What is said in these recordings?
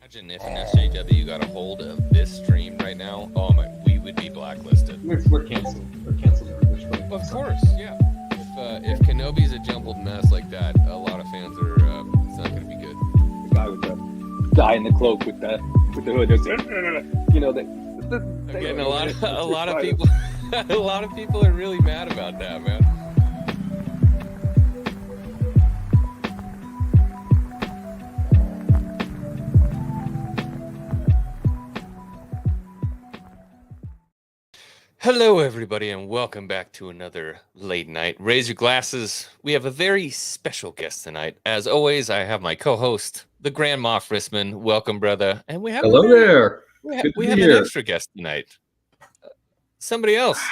Imagine if an SJW got a hold of this stream right now. Oh my, we would be blacklisted. We're canceled. We're canceled. Of course, yeah. If Kenobi's a jumbled mess like that, a lot of fans are. It's not going to be good. The guy with the guy in the cloak with the hood. You know that. Again, a lot of people, a lot of people are really mad about that, man. Hello, everybody, and welcome back to another late night. Raise your glasses. We have a very special guest tonight. As always, I have my co-host, the Grand Moff Rissman. Welcome, brother. And we have hello there. We have an extra guest tonight. Somebody else.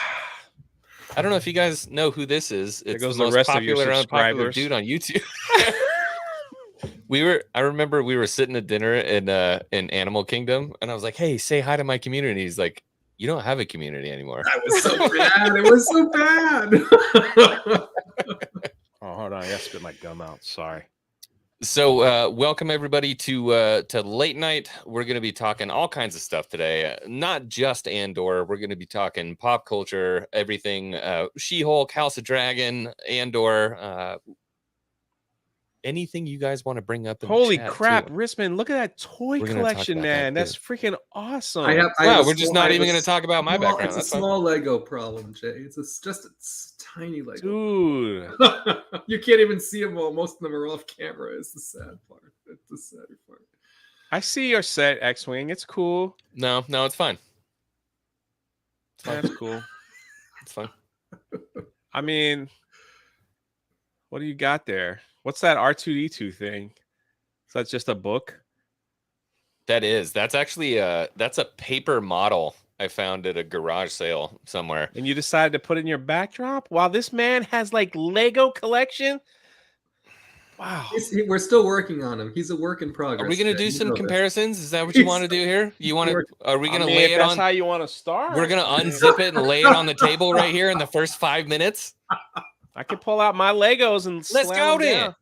I don't know if you guys know who this is. It's the most popular unpopular dude on YouTube. I remember we were sitting at dinner in Animal Kingdom, and I was like, "Hey, say hi to my community." He's like, "You don't have a community anymore." That was so bad. It was so bad. Oh, hold on. I gotta spit my gum out. Sorry. So welcome everybody to late night. We're going to be talking all kinds of stuff today, not just Andor. We're going to be talking pop culture, everything, She-Hulk, House of Dragon, Andor, anything you guys want to bring up. Holy crap, Rissman, look at that toy collection, man. That's freaking awesome. Wow, we're just not even going to talk about my background. It's a small Lego problem, Jay. It's just a tiny Lego. Dude. You can't even see them all. Most of them are off camera. It's the sad part. It's the sad part. I see your set, X-Wing. It's cool. No, it's fine. That's cool. It's fine. I mean, what do you got there? What's that R2D2 thing? Is that just a book? That's actually that's a paper model I found at a garage sale somewhere. And you decided to put it in your backdrop? Wow, this man has like Lego collection. Wow. We're still working on him. He's a work in progress. Are we going to do some comparisons? Is that what you want to do here? Are we going to lay it on? That's how you want to start. We're going to unzip it and lay it on the table right here in the first 5 minutes. I can pull out my Legos and let's go then.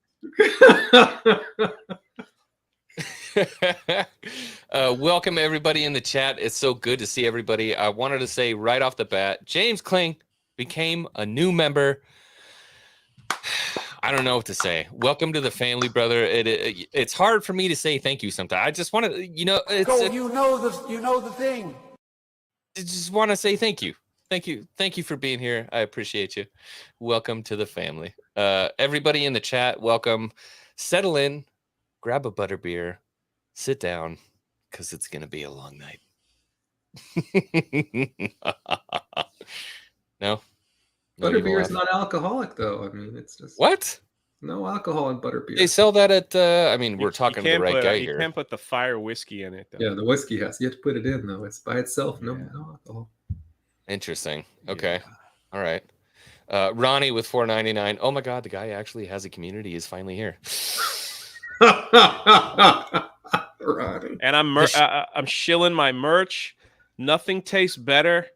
Welcome everybody in the chat. It's so good to see everybody. I wanted to say right off the bat, James Kling became a new member. I don't know what to say. Welcome to the family, brother. It's hard for me to say thank you sometimes. I just want to, you know the thing. I just want to say thank you. Thank you for being here. I appreciate you. Welcome to the family. Everybody in the chat, welcome. Settle in, grab a butterbeer, sit down, because it's going to be a long night. No? Butterbeer is not alcoholic, though. I mean, it's just... What? No alcohol in butterbeer. They sell that at, we're talking to the right guy here. You can't put the fire whiskey in it, though. Yeah, the whiskey has. You have to put it in, though. It's by itself. No alcohol. Interesting. Okay. Yeah. All right. Ronnie with $4.99. Oh my God, the guy actually has a community. Is finally here. Ronnie. And I'm shilling my merch. Nothing tastes better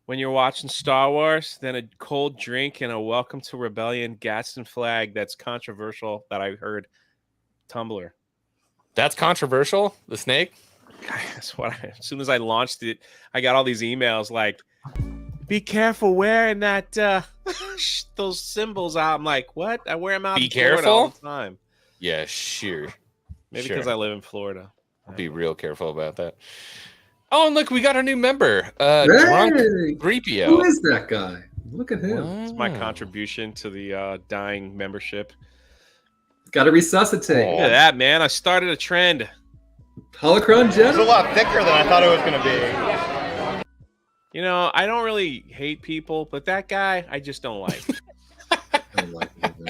when you're watching Star Wars than a cold drink and a Welcome to Rebellion Gadsden flag that's controversial that I heard. Tumblr. That's controversial? The snake? That's what as soon as I launched it, I got all these emails like, be careful wearing that those symbols out. I'm like, what? I wear them out. Be careful all the time. Yeah, sure. Maybe because I live in Florida. Be real careful about that. Oh, and look, we got a new member. Drunk3po. Who is that guy? Look at him. It's my contribution to the dying membership. Got to resuscitate. Look at that, man. I started a trend. Holocron Jedi. It's a lot thicker than I thought it was going to be. You know, I don't really hate people, but that guy, I just don't like. I don't like him.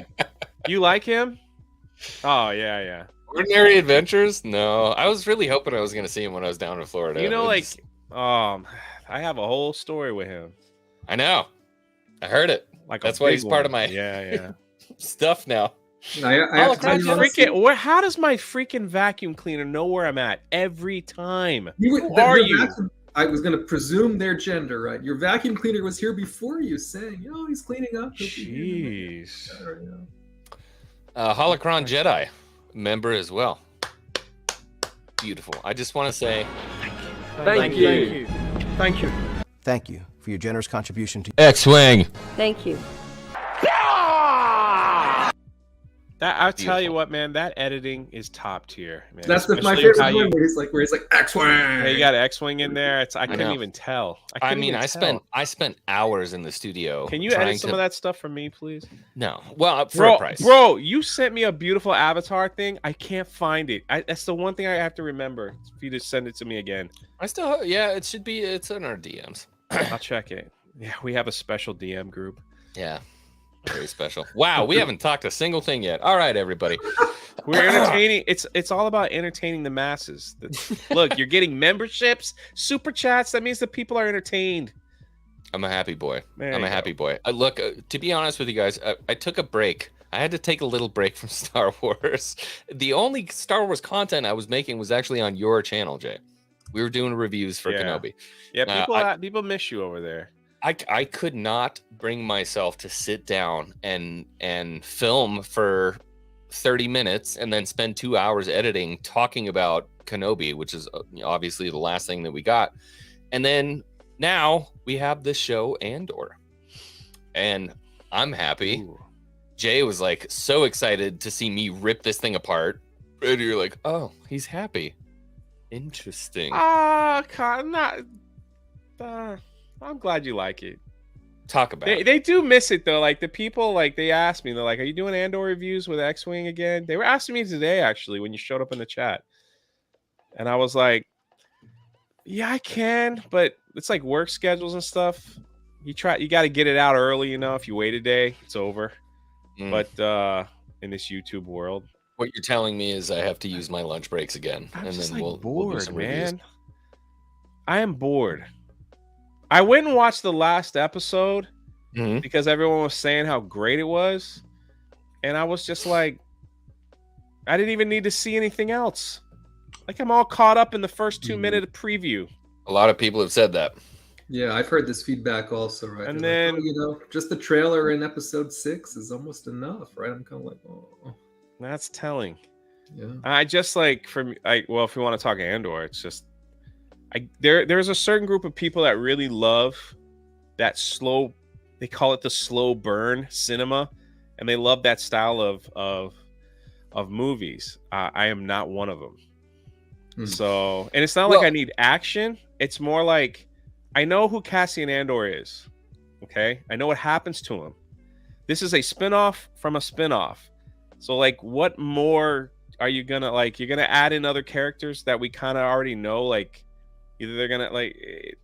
You like him? Oh, yeah. Ordinary Adventures? No. I was really hoping I was going to see him when I was down in Florida. You know, I have a whole story with him. I know. I heard it. That's why he's part of my stuff now. How does my freaking vacuum cleaner know where I'm at every time? Who are you? I was going to presume their gender, right? Your vacuum cleaner was here before you, saying, "Oh, he's cleaning up." Jeez. Holocron Jedi member as well. beautiful. I just want to say Thank you. Thank you. Thank you for your generous contribution to X-Wing. Thank you. I'll tell you what, man. That editing is top tier, man. That's my Especially favorite how one where he's like X-Wing. Yeah, you got X-Wing in there. I couldn't know. even tell. I mean, I spent hours in the studio. Can you trying edit some to- of that stuff for me, please? No. Well, for a price. Bro, you sent me a beautiful avatar thing. I can't find it. That's the one thing I have to remember for you to send it to me again. I still, yeah, it should be. It's in our DMs. I'll check it. Yeah, we have a special DM group. Yeah, very special. Wow, we haven't talked a single thing yet. All right, everybody. We're entertaining. It's all about entertaining the masses. Look, you're getting memberships, super chats. That means the people are entertained. I'm a happy boy. There I'm you a go. happy boy. Look, to be honest with you guys, I took a break. I had to take a little break from Star Wars. The only Star Wars content I was making was actually on your channel, Jay. We were doing reviews for Yeah. Kenobi. Yeah, people miss you over there. I could not bring myself to sit down and film for 30 minutes and then spend 2 hours editing talking about Kenobi, which is obviously the last thing that we got. And then now we have this show Andor. And I'm happy. Ooh. Jay was like so excited to see me rip this thing apart. And you're like, oh, he's happy. Interesting. I'm glad you like it. Talk about it. They do miss it though. Like the people, like they asked me, they're like, "Are you doing Andor reviews with X-Wing again?" They were asking me today actually when you showed up in the chat, and I was like, "Yeah, I can, but it's like work schedules and stuff. You got to get it out early, you know. If you wait a day, it's over." But in this YouTube world, What you're telling me is I have to use my lunch breaks again, I'm and just then like we'll do bored, some reviews. man. I am bored. I went and watched the last episode Mhm. because everyone was saying how great it was, and I was just like, I didn't even need to see anything else. Like I'm all caught up in the first 2-minute preview. A lot of people have said that. Yeah, I've heard this feedback also, right? And They're then- like, oh, just the trailer in episode 6 is almost enough, right? I'm kind of like, oh, That's telling. yeah. I just like if we want to talk Andor, it's just there's a certain group of people that really love that slow, they call it the slow burn cinema, and they love that style of movies. I am not one of them. So, and it's not like I need action. It's more like I know who Cassian Andor is. Okay, I know what happens to him. This is a spinoff from a spinoff. So, like, what more are you gonna like? You're gonna add in other characters that we kind of already know, like. Either they're gonna like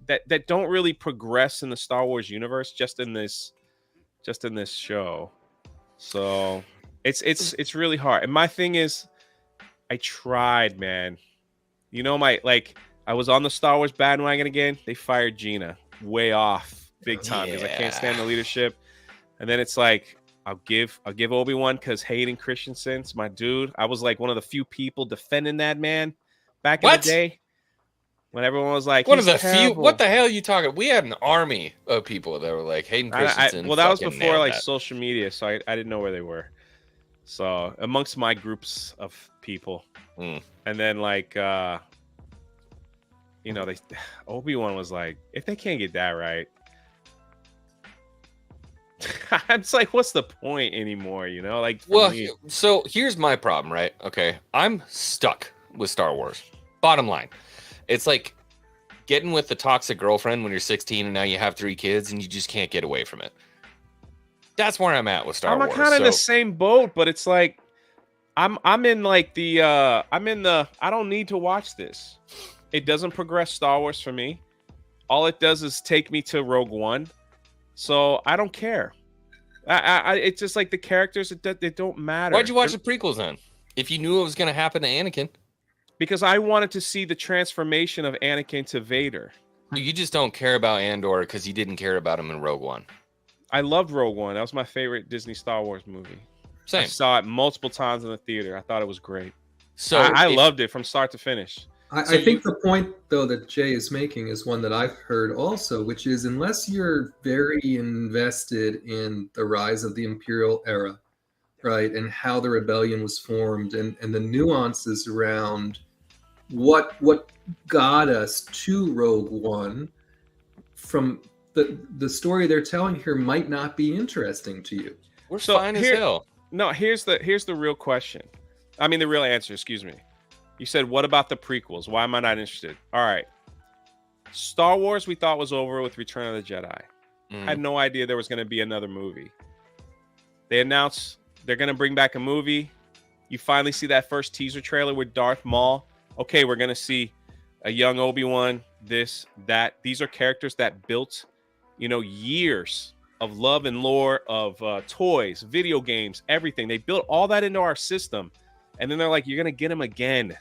that don't really progress in the Star Wars universe, just in this show. So it's really hard. And my thing is, I tried, man. You know, I was on the Star Wars bandwagon again. They fired Gina way off big time because I can't stand the leadership. And then it's like I'll give Obi-Wan because Hayden Christensen's my dude. I was like one of the few people defending that man back in the day. When everyone was like, one of the terrible. few. What the hell are you talking? We had an army of people that were like Hayden Christensen. Well, that was fucking before nailed like that. social media, so I didn't know where they were. So amongst my groups of people, and then like Obi-Wan was like, if they can't get that right, it's like, what's the point anymore? You know, like Well, me. so here's my problem, right? Okay, I'm stuck with Star Wars. Bottom line. It's like getting with the toxic girlfriend when you're 16 and now you have 3 kids and you just can't get away from it. That's where I'm at with Star Wars. I'm kind of in the same boat, but it's like I'm in like the I don't need to watch this. It doesn't progress Star Wars for me. All it does is take me to Rogue One. So I don't care. It's just like the characters they don't matter. Why'd you watch the prequels then? If you knew it was going to happen to Anakin. Because I wanted to see the transformation of Anakin to Vader. You just don't care about Andor because you didn't care about him in Rogue One. I loved Rogue One. That was my favorite Disney Star Wars movie. Same. I saw it multiple times in the theater. I thought it was great. So I loved it from start to finish. I think the point, though, that Jay is making is one that I've heard also, which is unless you're very invested in the rise of the Imperial era, right, and how the rebellion was formed and the nuances around what got us to Rogue One from the story they're telling here might not be interesting to you. We're fine as hell. No, here's the real question. I mean, the real answer. Excuse me. You said, "What about the prequels? Why am I not interested?" All right. Star Wars, we thought was over with Return of the Jedi. I had no idea there was going to be another movie. They announced they're going to bring back a movie. You finally see that first teaser trailer with Darth Maul. Okay, we're going to see a young Obi-Wan, this, that. These are characters that built, years of love and lore of toys, video games, everything. They built all that into our system. And then they're like, you're going to get them again.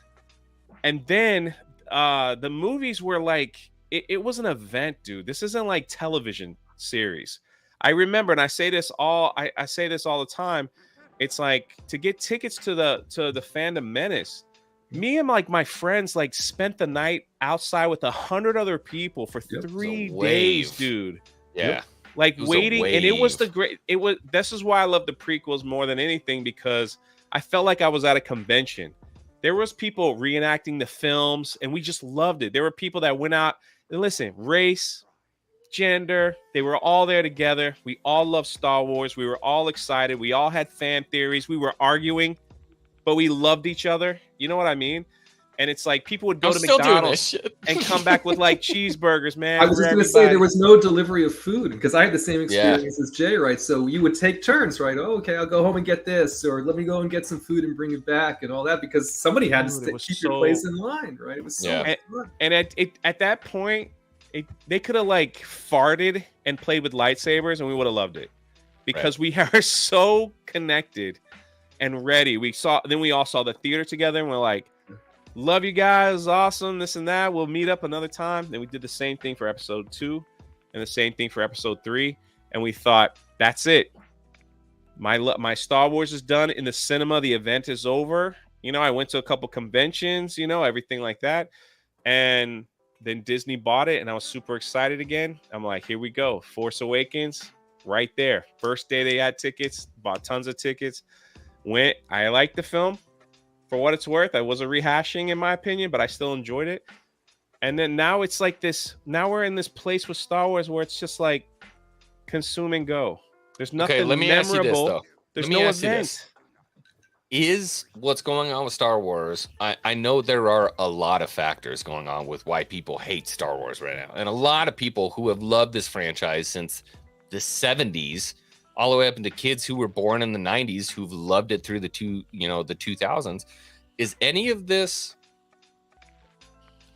And then the movies were like, it was an event, dude. This isn't like television series. I remember, and I say this all the time. It's like, to get tickets to the Phantom Menace, me and like my friends like spent the night outside with 100 other people for 3 days, dude. Yeah. Like waiting, and it was this is why I love the prequels more than anything, because I felt like I was at a convention. There was people reenacting the films, and we just loved it. There were people that went out and listen, race, gender, they were all there together. We all loved Star Wars. We were all excited. We all had fan theories. We were arguing, but we loved each other. You know what I mean? And it's like people would go to McDonald's and come back with like cheeseburgers, man. I was just going to say there was no delivery of food, because I had the same experience as Jay, right? So you would take turns, right? Oh, okay, I'll go home and get this, or let me go and get some food and bring it back and all that, because somebody had to keep your place in line, right? It was so much fun. And at that point, they could have like farted and played with lightsabers, and we would have loved it, because we are so connected and ready. We all saw the theater together, and we're like, love you guys, awesome, this and that. We'll meet up another time. Then we did the same thing for episode 2 and the same thing for episode 3. And we thought, that's it. My Star Wars is done in the cinema. The event is over. I went to a couple conventions, everything like that. And then Disney bought it, and I was super excited again. I'm like, here we go. Force Awakens, right there. First day they had tickets, bought tons of tickets. Went, I liked the film. For what it's worth, I wasn't rehashing in my opinion, but I still enjoyed it. And then now it's like this. Now we're in this place with Star Wars where it's just like consume and go. There's nothing let me memorable. ask you this, though. There's no event. Is what's going on with Star Wars? I know there are a lot of factors going on with why people hate Star Wars right now, and a lot of people who have loved this franchise since the 70s. All the way up into kids who were born in the 90s who've loved it through the 2000s. Is any of this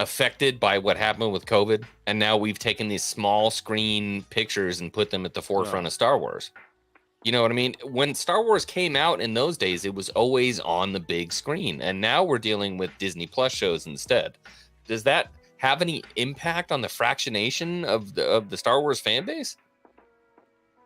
affected by what happened with COVID? And now we've taken these small screen pictures and put them at the forefront of Star Wars. You know what I mean? When Star Wars came out in those days, it was always on the big screen. And now we're dealing with Disney Plus shows instead. Does that have any impact on the fractionation of the Star Wars fan base?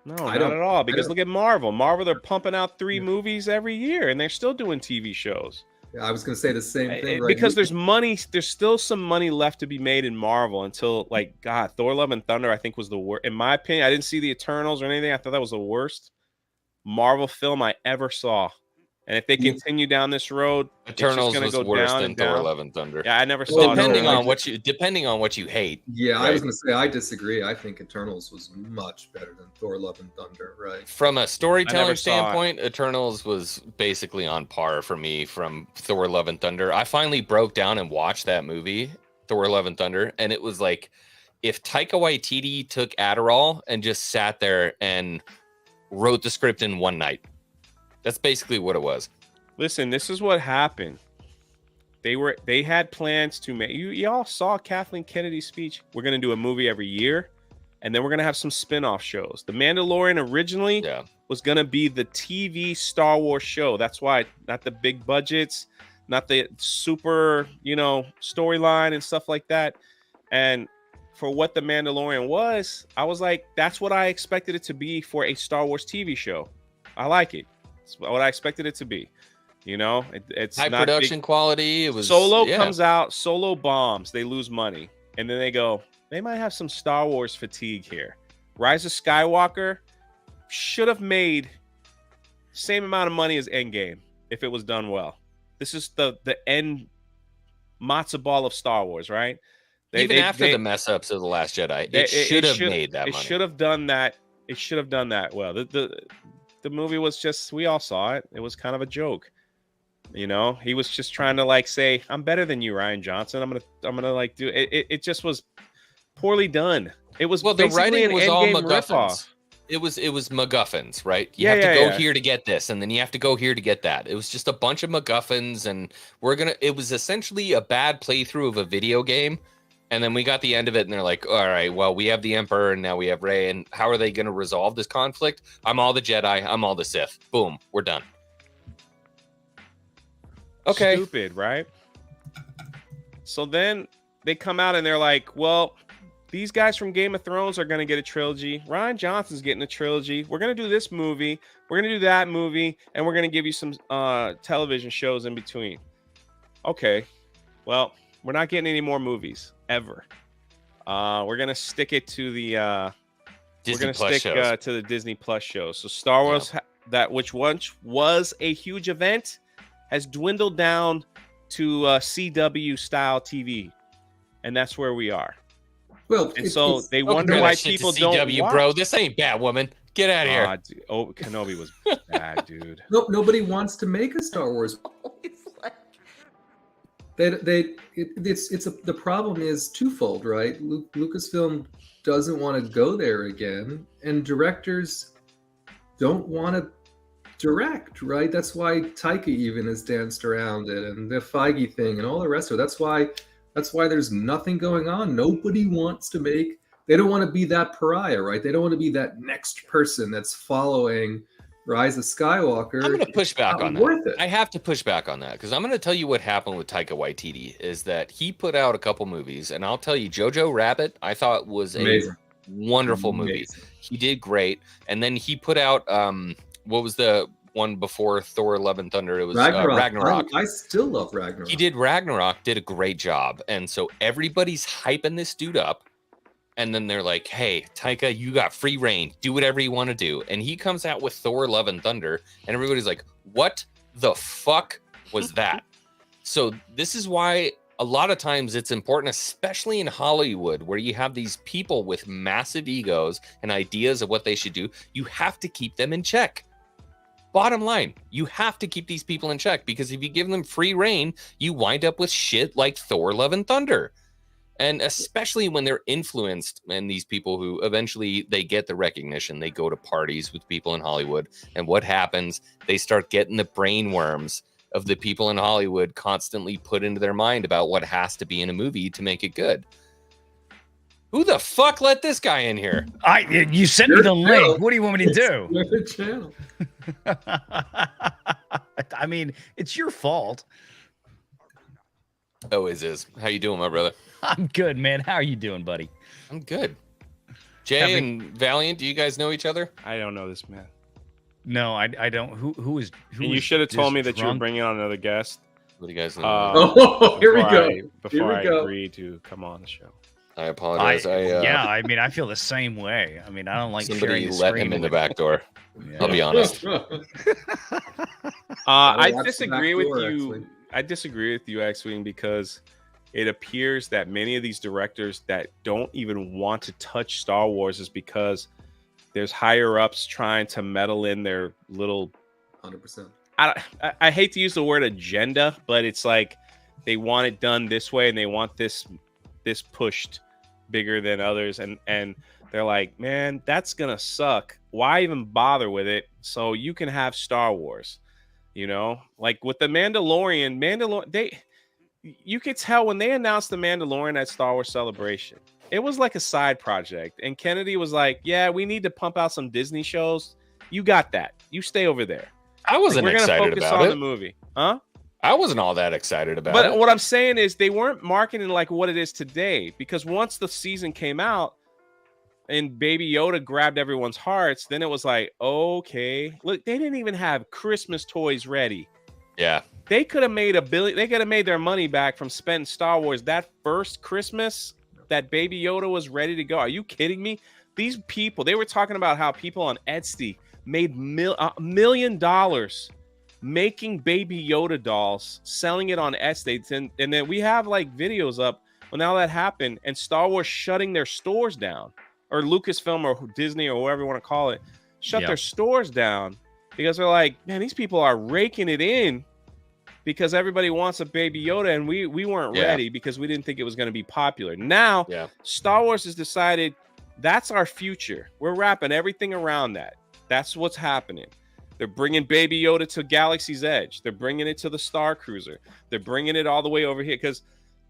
No, not at all. Because look at Marvel. Marvel, they're pumping out 3 movies every year, and they're still doing TV shows. Yeah, I was going to say the same thing. Right? Because there's money. There's still some money left to be made in Marvel until, like, God, Thor: Love and Thunder, I think, was the worst. In my opinion, I didn't see the Eternals or anything. I thought that was the worst Marvel film I ever saw. And if they continue down this road, Eternals it's was go worse down than Thor: Love and Thunder. Yeah, I never saw. Depending on what you hate. Yeah, right? I was going to say I disagree. I think Eternals was much better than Thor: Love and Thunder. Right. From a storytelling standpoint, Eternals was basically on par for me from Thor: Love and Thunder. I finally broke down and watched that movie, Thor: Love and Thunder, and it was like if Taika Waititi took Adderall and just sat there and wrote the script in one night. That's basically what it was. Listen, this is what happened. They had plans to make. Y'all saw Kathleen Kennedy's speech. We're gonna do a movie every year, and then we're gonna have some spin-off shows. The Mandalorian originally was gonna be the TV Star Wars show. That's why, not the big budgets, not the super, storyline and stuff like that. And for what the Mandalorian was, I was like, that's what I expected it to be for a Star Wars TV show. I like it. It's what I expected it to be. It's high not production quality. It was Solo comes out, Solo bombs, they lose money, and then they go, they might have some Star Wars fatigue here. Rise of Skywalker should have made same amount of money as Endgame if it was done well. This is the end matzo ball of Star Wars, right? Even after the mess ups of The Last Jedi, it should have made that money. It should have done that. It should have done that well. The movie was just, we all saw it. It was kind of a joke. You know, he was just trying to like say, I'm better than you, Rian Johnson. I'm gonna like do it. It just was poorly done. It was, well, the writing was all MacGuffins. Ripoff. It was MacGuffins, right? You have to go here to get this, and then you have to go here to get that. It was just a bunch of MacGuffins, and it was essentially a bad playthrough of a video game. And then we got the end of it, and they're like, all right, well, we have the Emperor, and now we have Rey, and how are they going to resolve this conflict? I'm all the Jedi, I'm all the Sith. Boom, we're done. Okay. Stupid, right? So then they come out and they're like, well, these guys from Game of Thrones are going to get a trilogy. Rian Johnson's getting a trilogy. We're going to do this movie. We're going to do that movie. And we're going to give you some television shows in between. Okay. Well, we're not getting any more movies ever. We're going to stick it to the Disney Plus shows. To the Disney Plus shows. So Star Wars, that which once was a huge event, has dwindled down to CW style TV, and that's where we are. Well, and so they wonder why people don't CW, watch. bro. This ain't Batwoman. Get out of here. Dude. Oh, Kenobi was bad, dude. No, nobody wants to make a Star Wars. The problem is twofold, right? Lucasfilm doesn't want to go there again, and directors don't want to direct, right? That's why Taika even has danced around it, and the Feige thing, and all the rest of it. That's why there's nothing going on. Nobody wants to make. They don't want to be that pariah, right? They don't want to be that next person that's following Rise of Skywalker. I'm going to push back on that. I have to push back on that because I'm going to tell you what happened with Taika Waititi is that he put out a couple movies, and I'll tell you, Jojo Rabbit, I thought was a wonderful movie. He did great, and then he put out what was the one before Thor: Love and Thunder? It was Ragnarok. I still love Ragnarok. He did Ragnarok, did a great job, and so everybody's hyping this dude up. And then they're like, hey, Taika, you got free reign. Do whatever you want to do. And he comes out with Thor, Love, and Thunder. And everybody's like, what the fuck was that? So this is why a lot of times it's important, especially in Hollywood, where you have these people with massive egos and ideas of what they should do. You have to keep them in check. Bottom line, you have to keep these people in check because if you give them free reign, you wind up with shit like Thor, Love, and Thunder. And especially when they're influenced, and these people who eventually they get the recognition, they go to parties with people in Hollywood. And what happens? They start getting the brain worms of the people in Hollywood constantly put into their mind about what has to be in a movie to make it good. Who the fuck let this guy in here? You sent me the link. What do you want me to do? Your channel. I mean, it's your fault. Always is. How you doing, my brother? I'm good, man. How are you doing, buddy? I'm good. Jay and Valiant, do you guys know each other? I don't know this man. No, I don't. Who is? You should have told me that you were bringing on another guest. What do you guys know? Here we go. Before I agreed to come on the show. I apologize. Yeah, I mean, I feel the same way. I mean, I don't like somebody let him in the back door. Yeah. I'll be honest. I disagree with you. Actually. I disagree with you, X-Wing, because it appears that many of these directors that don't even want to touch Star Wars is because there's higher ups trying to meddle in their little 100%. I hate to use the word agenda, but it's like they want it done this way and they want this pushed bigger than others, and they're like, man, that's gonna suck. Why even bother with it? So you can have Star Wars, you know, like with the Mandalorian. You could tell when they announced the Mandalorian at Star Wars Celebration, it was like a side project. And Kennedy was like, yeah, we need to pump out some Disney shows. You got that. You stay over there. I wasn't excited about it. We're going to focus on the movie. Huh? I wasn't all that excited about it. But what I'm saying is they weren't marketing like what it is today, because once the season came out and Baby Yoda grabbed everyone's hearts, then it was like, okay, look, they didn't even have Christmas toys ready. Yeah. They could have made $1 billion. They could have made their money back from spending Star Wars that first Christmas that Baby Yoda was ready to go. Are you kidding me? These people, they were talking about how people on Etsy made $1 million making Baby Yoda dolls, selling it on Etsy, and then we have like videos up. Well, now that happened, and Star Wars shutting their stores down, or Lucasfilm or Disney or whatever you want to call it, shut their stores down because they're like, man, these people are raking it in because everybody wants a Baby Yoda, and we weren't ready because we didn't think it was going to be popular. Now, Star Wars has decided that's our future. We're wrapping everything around that. That's what's happening. They're bringing Baby Yoda to Galaxy's Edge. They're bringing it to the Star Cruiser. They're bringing it all the way over here because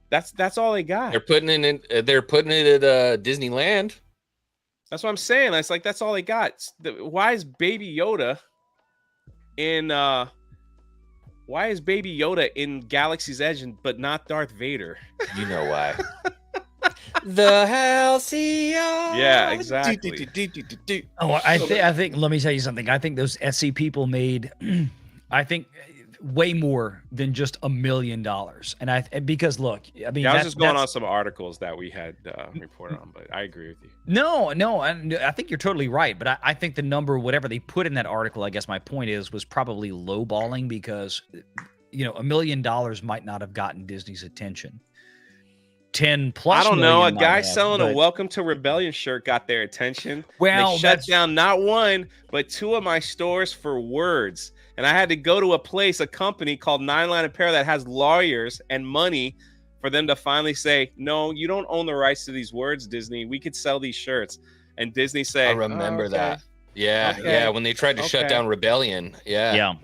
that's all they got. They're putting it in. They're putting it at Disneyland. That's what I'm saying. It's like that's all they got. Why is Baby Yoda in? Why is Baby Yoda in Galaxy's Edge but not Darth Vader? You know why? The Halcyon. Yeah, exactly. Oh, I think. Let me tell you something. I think those Etsy people made, I think, way more than just $1 million. And because look, I mean, I was just going on some articles that we had reported on, but I agree with you. No, I think you're totally right. But I think the number, whatever they put in that article, I guess my point was probably lowballing because, $1 million might not have gotten Disney's attention. 10 plus. I don't know. A guy selling a Welcome to Rebellion shirt got their attention. Well, they shut down not one, but 2 of my stores for words. And I had to go to a company called Nine Line Apparel that has lawyers and money for them to finally say, no, you don't own the rights to these words, Disney. We could sell these shirts. And Disney say, I remember that. Yeah. When they tried to shut down Rebellion. Yeah.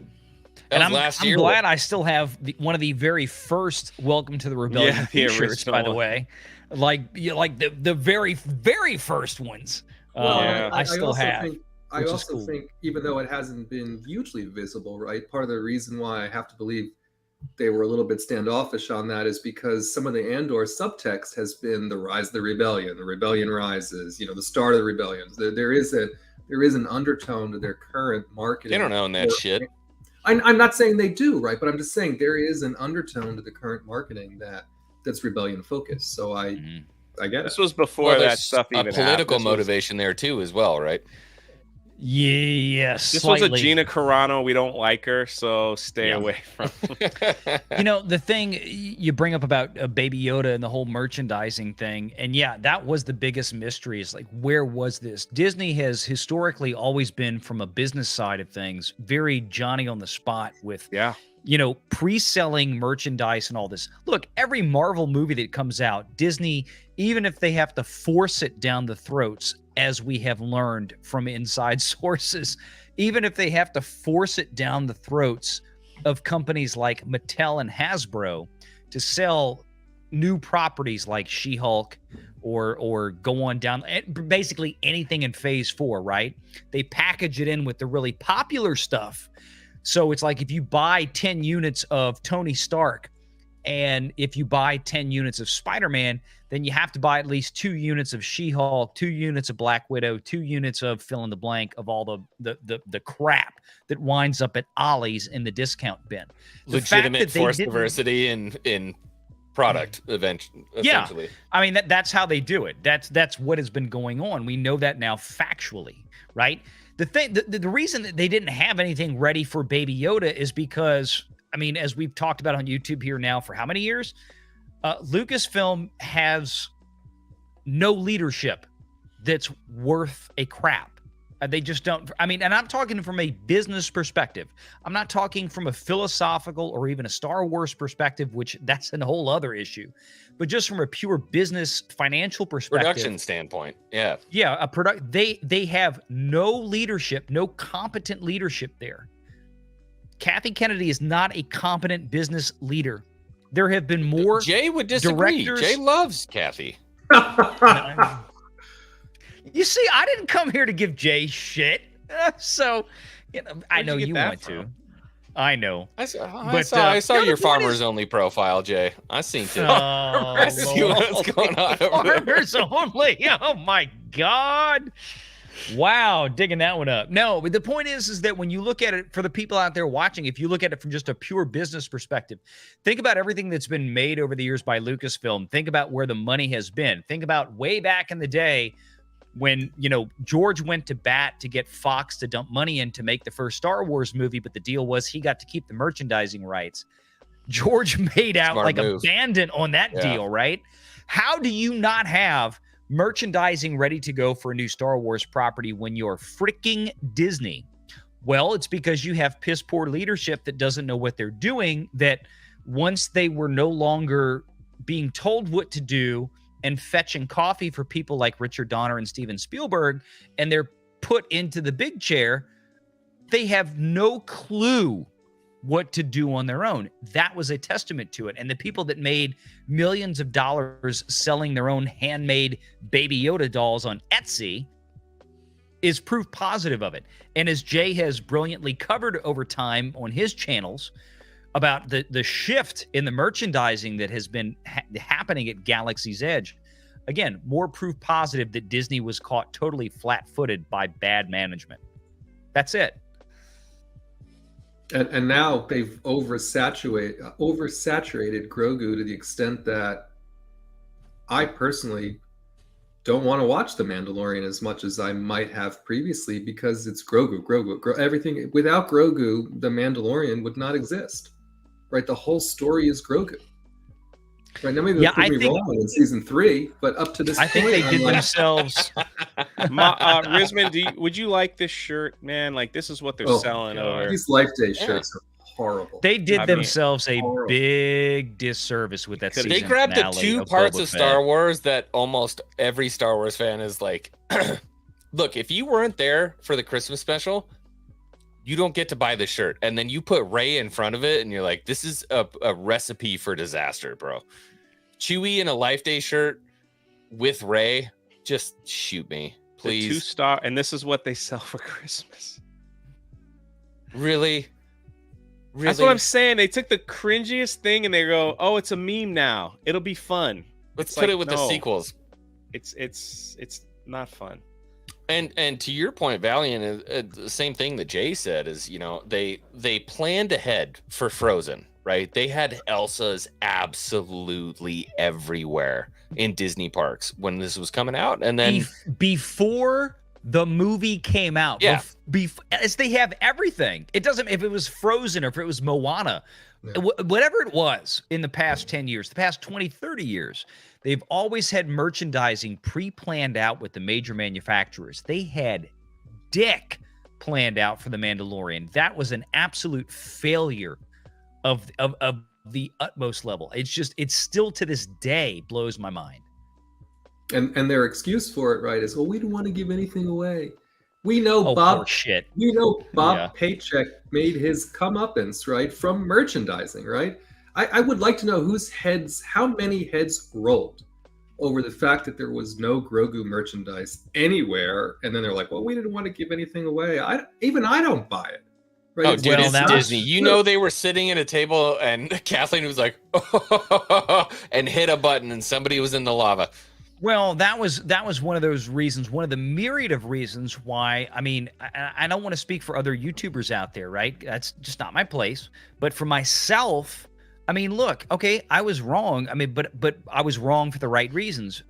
And I'm glad I still have one of the very first Welcome to the Rebellion t-shirts, by the way. Like the very, very first ones. I still have. I also think, even though it hasn't been hugely visible, right? Part of the reason why I have to believe they were a little bit standoffish on that is because some of the Andor subtext has been the rise of the rebellion rises, the start of the rebellions. There is an undertone to their current marketing. They don't own that shit. I'm not saying they do, right? But I'm just saying there is an undertone to the current marketing that's rebellion focused. So I get it. This was before that stuff even happened. A political motivation there too, as well, right? Yes. This was a Gina Carano. We don't like her, so stay away from. The thing you bring up about Baby Yoda and the whole merchandising thing, and that was the biggest mystery. Is like, where was this? Disney has historically always been, from a business side of things, very Johnny on the spot with pre-selling merchandise and all this. Look, every Marvel movie that comes out, Disney, even if they have to force it down the throats, as we have learned from inside sources, even if they have to force it down the throats of companies like Mattel and Hasbro to sell new properties like She-Hulk or go on down, basically anything in Phase 4, right? They package it in with the really popular stuff. So it's like if you buy 10 units of Tony Stark and if you buy 10 units of Spider-Man, then you have to buy at least 2 units of She-Hulk, 2 units of Black Widow, 2 units of fill in the blank of all the crap that winds up at Ollie's in the discount bin. Legitimate forced diversity in product essentially. Yeah, I mean that's how they do it. That's what has been going on. We know that now factually, right? The reason that they didn't have anything ready for Baby Yoda is because, I mean, as we've talked about on YouTube here now for how many years? Lucasfilm has no leadership that's worth a crap. They just don't. I mean, and I'm talking from a business perspective. I'm not talking from a philosophical or even a Star Wars perspective, which that's a whole other issue. But just from a pure business financial perspective, production standpoint, yeah, they have no leadership, no competent leadership there. Kathy Kennedy is not a competent business leader. There have been more. Jay would disagree. Jay loves Kathy. You see, I didn't come here to give Jay shit. So, I know you want to. I know. I saw your Farmers Only profile, Jay. I seen it. I see what's going on over there. Farmers Only. Oh my God. Wow, digging that one up. No, but the point is that when you look at it, for the people out there watching, if you look at it from just a pure business perspective, think about everything that's been made over the years by Lucasfilm. Think about where the money has been. Think about way back in the day when, you know, George went to bat to get Fox to dump money in to make the first Star Wars movie, but the deal was he got to keep the merchandising rights. George made out Smart like move. a bandit on that deal, right? How do you not have merchandising ready to go for a new Star Wars property when you're freaking Disney? Well, it's because you have piss poor leadership that doesn't know what they're doing, that once they were no longer being told what to do and fetching coffee for people like Richard Donner and Steven Spielberg, and they're put into the big chair, they have no clue what to do on their own. That was a testament to it. And the people that made millions of dollars selling their own handmade Baby Yoda dolls on Etsy is proof positive of it. And as Jay has brilliantly covered over time on his channels about the shift in the merchandising that has been happening at Galaxy's Edge, again, more proof positive that Disney was caught totally flat-footed by bad management. That's it. And now they've oversaturated Grogu to the extent that I personally don't want to watch The Mandalorian as much as I might have previously, because it's Grogu. Everything without Grogu, The Mandalorian would not exist. Right? The whole story is Grogu. Right now, maybe I think wrong in season 3, but up to this point, think they did themselves. Rissman, would you like this shirt, man? Like, this is what they're selling over. These Life Day shirts are horrible. They did themselves a big disservice with that season. They grabbed the finale 2 of parts Boba of Fett. Star Wars that almost every Star Wars fan is like, look, if you weren't there for the Christmas special, you don't get to buy the shirt. And then you put Rey in front of it and you're like, this is a recipe for disaster, bro. Chewie in a Life Day shirt with Rey, just shoot me, please. The 2-star, and this is what they sell for Christmas. Really? That's what I'm saying. They took the cringiest thing and they go, "Oh, it's a meme now. It'll be fun." Let's put it with the sequels. It's not fun. And to your point, Valiant, the same thing that Jay said is, you know, they planned ahead for Frozen, right? They had Elsa's absolutely everywhere in Disney parks when this was coming out, and then before the movie came out, as they have everything. It doesn't, if it was Frozen or if it was Moana, whatever it was in the past 10 years, the past 20, 30 years, they've always had merchandising pre-planned out with the major manufacturers. They had Dick planned out for The Mandalorian. That was an absolute failure of the utmost level. It's still to this day blows my mind. And their excuse for it, right, is, well, we don't want to give anything away. We know Bob Paycheck made his comeuppance, right, from merchandising, right? I would like to know how many heads rolled over the fact that there was no Grogu merchandise anywhere, and then they're like, well, we didn't want to give anything away. I don't buy it. Right? Oh, dude, it's Disney. You know, they were sitting at a table and Kathleen was like, and hit a button and somebody was in the lava. Well, that was one of those reasons, one of the myriad of reasons why. I mean, I don't want to speak for other YouTubers out there, right? That's just not my place. But for myself, I mean, look, okay, I was wrong. I mean, but I was wrong for the right reasons.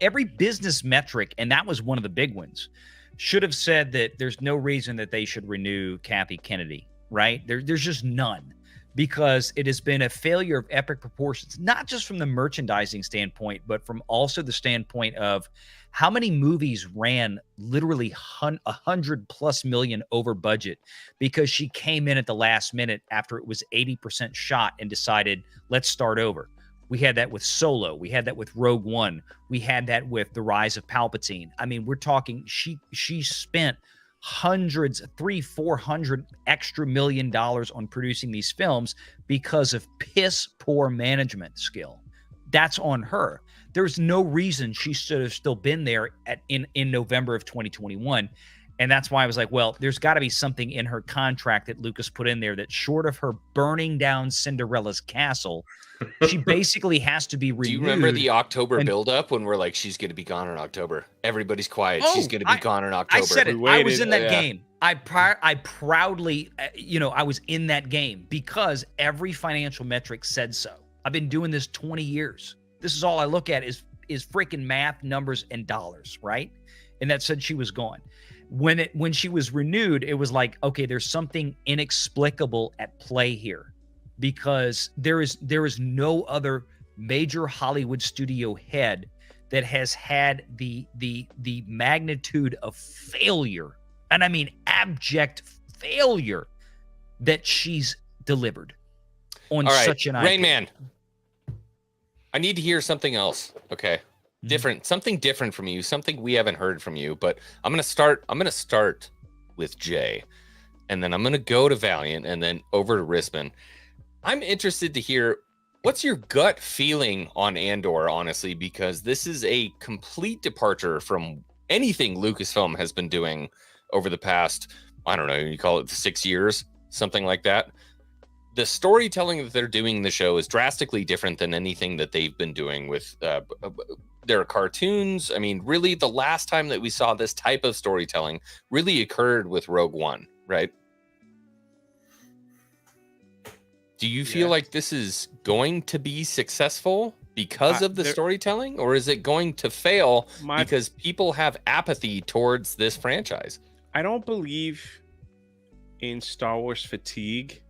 Every business metric, and that was one of the big ones, should have said that there's no reason that they should renew Kathy Kennedy, right? There's just none. Because it has been a failure of epic proportions, not just from the merchandising standpoint, but from also the standpoint of how many movies ran literally 100+ million over budget because she came in at the last minute after it was 80% shot and decided, let's start over. We had that with Solo. We had that with Rogue One. We had that with The Rise of Palpatine. I mean, we're talking, she spent hundreds, $300-400 extra million on producing these films because of piss poor management skill. That's on her. There's no reason she should have still been there in November of 2021. And that's why I was like, well, there's got to be something in her contract that Lucas put in there that, short of her burning down Cinderella's castle, she basically has to be renewed. Do you remember the October buildup when we're like, she's going to be gone in October? Everybody's quiet. She's going to be gone in October. I said it. I was in that game. I proudly, I was in that game because every financial metric said so. I've been doing this 20 years. This is all I look at is is freaking math, numbers, and dollars, right? And that said she was gone. When she was renewed, it was like, okay, there's something inexplicable at play here, because there is no other major Hollywood studio head that has had the magnitude of failure, and I mean abject failure, that she's delivered on such an Rain IP. Man, I need to hear something else. Okay. Something different from you, something we haven't heard from you, but I'm going to start with Jay, and then I'm going to go to Valiant, and then over to Rissman. I'm interested to hear, what's your gut feeling on Andor, honestly, because this is a complete departure from anything Lucasfilm has been doing over the past, I don't know, you call it 6 years, something like that. The storytelling that they're doing in the show is drastically different than anything that they've been doing with their cartoons. I mean, really, the last time that we saw this type of storytelling really occurred with Rogue One, right? Do you feel like this is going to be successful because of the storytelling, or is it going to fail because people have apathy towards this franchise? I don't believe in Star Wars fatigue.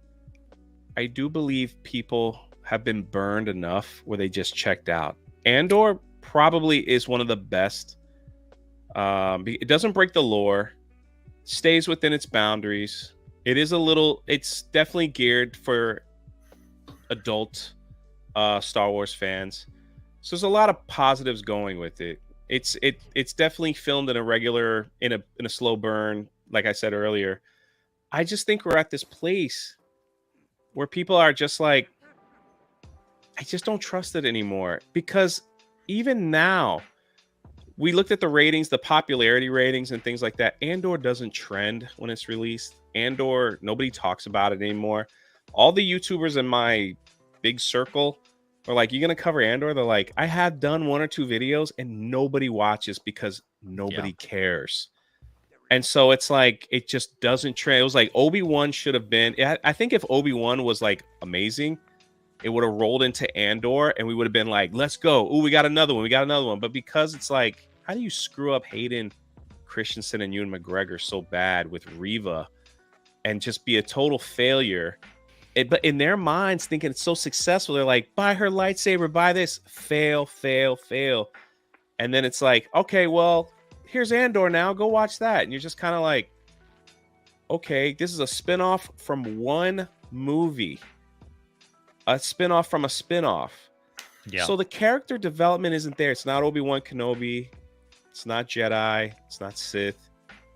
I do believe people have been burned enough where they just checked out. Andor probably is one of the best. It doesn't break the lore, stays within its boundaries. It's definitely geared for adult Star Wars fans. So there's a lot of positives going with it. It's definitely filmed in a slow burn, like I said earlier. I just think we're at this place where people are just like, I just don't trust it anymore. Because even now, we looked at the ratings, the popularity ratings and things like that. Andor doesn't trend when it's released. Andor, nobody talks about it anymore. All the YouTubers in my big circle are like, you're going to cover Andor? They're like, I have done 1 or 2 videos and nobody watches because nobody cares. And so it's like, it just doesn't trend. It was like Obi-Wan should have been. I think if Obi-Wan was like amazing, it would have rolled into Andor and we would have been like, let's go. Oh, we got another one. But because it's like, how do you screw up Hayden Christensen and Ewan McGregor so bad with Reva and just be a total failure? But in their minds, thinking it's so successful, they're like, buy her lightsaber, buy this. Fail. And then it's like, okay, well, here's Andor now. Go watch that. And you're just kind of like, okay, this is a spinoff from one movie. A spinoff from a spinoff. Yeah. So the character development isn't there. It's not Obi-Wan Kenobi. It's not Jedi. It's not Sith.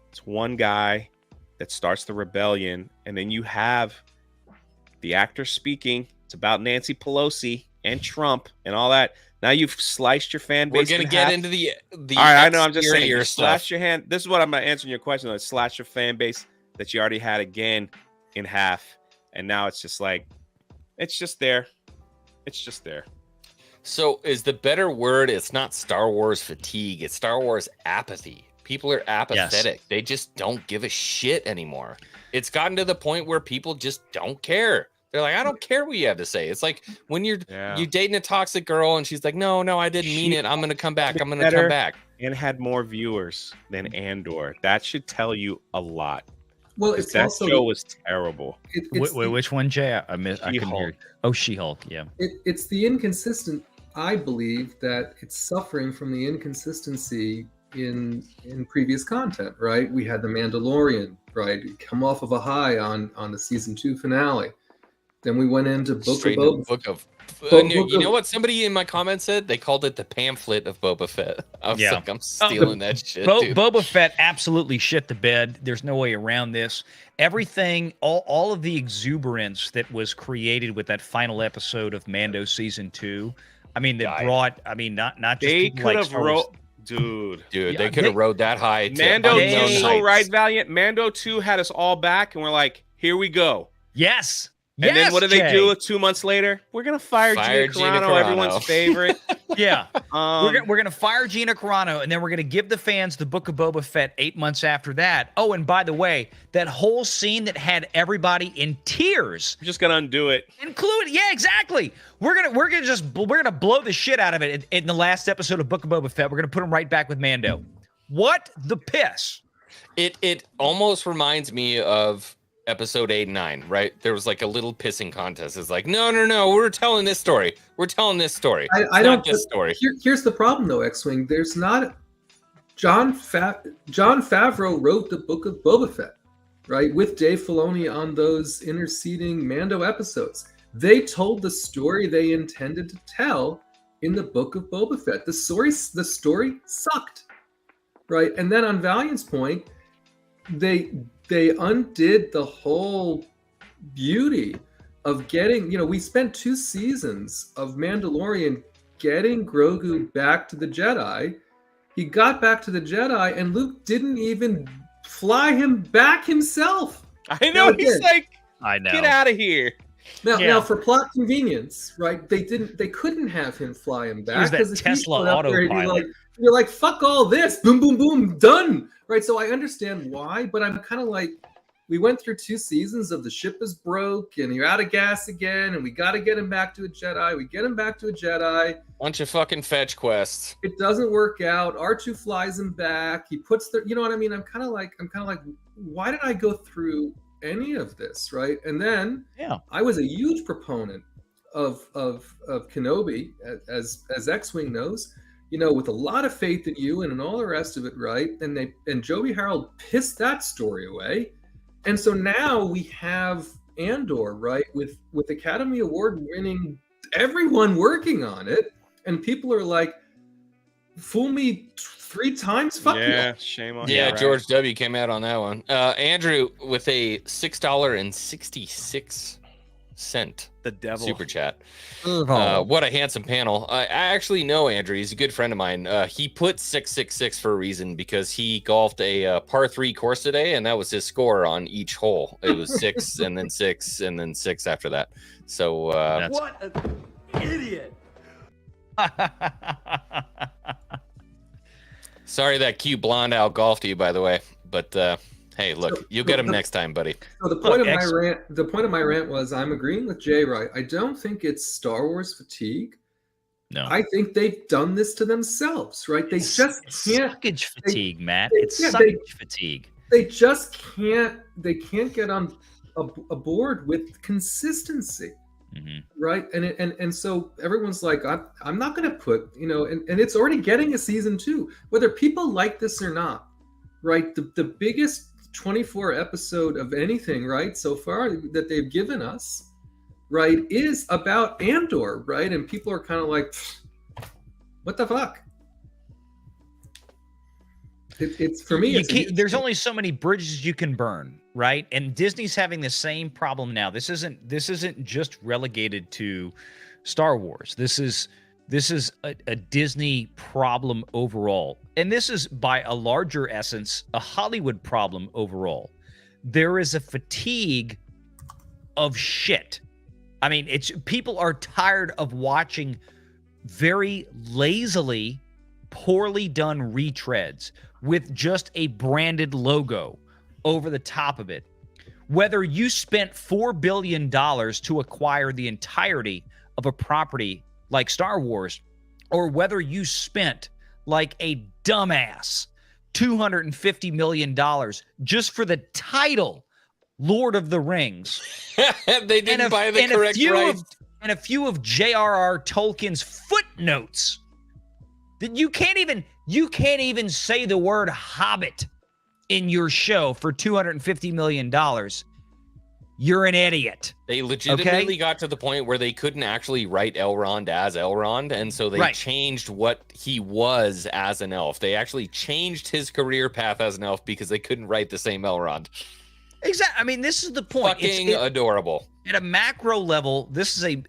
It's one guy that starts the rebellion. And then you have the actor speaking. It's about Nancy Pelosi and Trump and all that. Now you've sliced your fan base. We're gonna get into the all right, I know. I'm just saying. Slash your hand. This is what I'm answering your question. Though. Slash your fan base that you already had again in half, and now it's just like, it's just there. It's just there. So is the better word? It's not Star Wars fatigue. It's Star Wars apathy. People are apathetic. Yes. They just don't give a shit anymore. It's gotten to the point where people just don't care. They're like, I don't care what you have to say. It's like when you're dating a toxic girl and she's like, no, I didn't mean it. I'm going to come back. I'm going to come back. And had more viewers than Andor. That should tell you a lot. Well, it's that also, show was terrible. Wait, which one, Jay? I couldn't hear. Oh, She-Hulk. Yeah. It's the inconsistent. I believe that it's suffering from the inconsistency in previous content. Right? We had the Mandalorian. Right? Come off of a high on the season 2 finale. Then we went into You know what somebody in my comments said? They called it the pamphlet of Boba Fett. I was like, I'm stealing that shit, dude. Boba Fett absolutely shit the bed. There's no way around this. Everything, all of the exuberance that was created with that final episode of Mando season 2. I mean, that brought. I mean, not just they could have wrote. Dude, they could have rode that high. Mando 2, so right, Valiant. Mando 2 had us all back, and we're like, here we go. Yes. And then Yes, what do they Jay. do 2 months later? We're gonna fire Gina Carano, everyone's favorite. Yeah. We're gonna fire Gina Carano, and then we're gonna give the fans the Book of Boba Fett 8 months after that. Oh, and by the way, that whole scene that had everybody in tears. I'm just gonna undo it. Yeah, exactly. We're gonna blow the shit out of it in the last episode of Book of Boba Fett. We're gonna put him right back with Mando. What the piss? It almost reminds me of episode 8 and 9, right? There was like a little pissing contest. It's like, no, we're telling this story. We're telling this story. I don't. This story. Here's the problem, though, X-Wing. There's not. John Favreau wrote the Book of Boba Fett, right, with Dave Filoni on those interceding Mando episodes. They told the story they intended to tell in the Book of Boba Fett. The story sucked, right? And then on Valiant's point, they undid the whole beauty of getting, we spent 2 seasons of Mandalorian getting Grogu back to the Jedi. He got back to the Jedi, and Luke didn't even fly him back himself. I know, he's like, I know. Get out of here. Now, for plot convenience, right? They couldn't have him fly him back because that Tesla autopilot. You're like, fuck all this, boom, boom, boom, done, right? So I understand why, but I'm kind of like, we went through 2 seasons of the ship is broke and you're out of gas again, and we got to get him back to a Jedi. We get him back to a Jedi. Bunch of fucking fetch quests. It doesn't work out. R2 flies him back. He puts you know what I mean? I'm kind of like, why did I go through any of this, right? And then I was a huge proponent of Kenobi, as X-Wing knows, with a lot of faith in you and all the rest of it, right? And Joby Harold pissed that story away. And so now we have Andor, right, with Academy Award winning, everyone working on it, and people are like, fool me 3 times, fuck you. Yeah, shame on you. Yeah, George W. came out on that one. Andrew with a $6.66 the devil super chat. What a handsome panel. I actually know Andrew. He's a good friend of mine. He put 666 for a reason, because he golfed a par 3 course today, and that was his score on each hole. It was 6 and then 6 and then 6 after that. So what an idiot. Sorry that cute blonde out golfed you, by the way, but hey, look, you'll get him next time, buddy. So the point of my rant was, I'm agreeing with Jay, right? I don't think it's Star Wars fatigue. No, I think they've done this to themselves, right? They just can't. Suckage fatigue, Matt. It's suckage fatigue. They just can't. They can't get on aboard with consistency, right? And so everyone's like, I'm not going to put, and it's already getting a season 2, whether people like this or not, right? The biggest 24 episode of anything, right, so far that they've given us, right, is about Andor, right? And people are kind of like, what the fuck? It's for me. There's only so many bridges you can burn, right? And Disney's having the same problem now. This isn't just relegated to Star Wars. This is a Disney problem overall. And this is, by a larger essence, a Hollywood problem overall. There is a fatigue of shit. I mean, people are tired of watching very lazily, poorly done retreads with just a branded logo over the top of it. Whether you spent $4 billion to acquire the entirety of a property like Star Wars, or whether you spent like a dumbass $250 million just for the title Lord of the Rings. They didn't buy the correct rights. And a few of J.R.R. Tolkien's footnotes that you can't even say the word Hobbit in your show for $250 million. You're an idiot. They legitimately got to the point where they couldn't actually write Elrond as Elrond, and so they changed what he was as an elf. They actually changed his career path as an elf because they couldn't write the same Elrond. Exactly. I mean, this is the point. Fucking adorable. At a macro level, this is an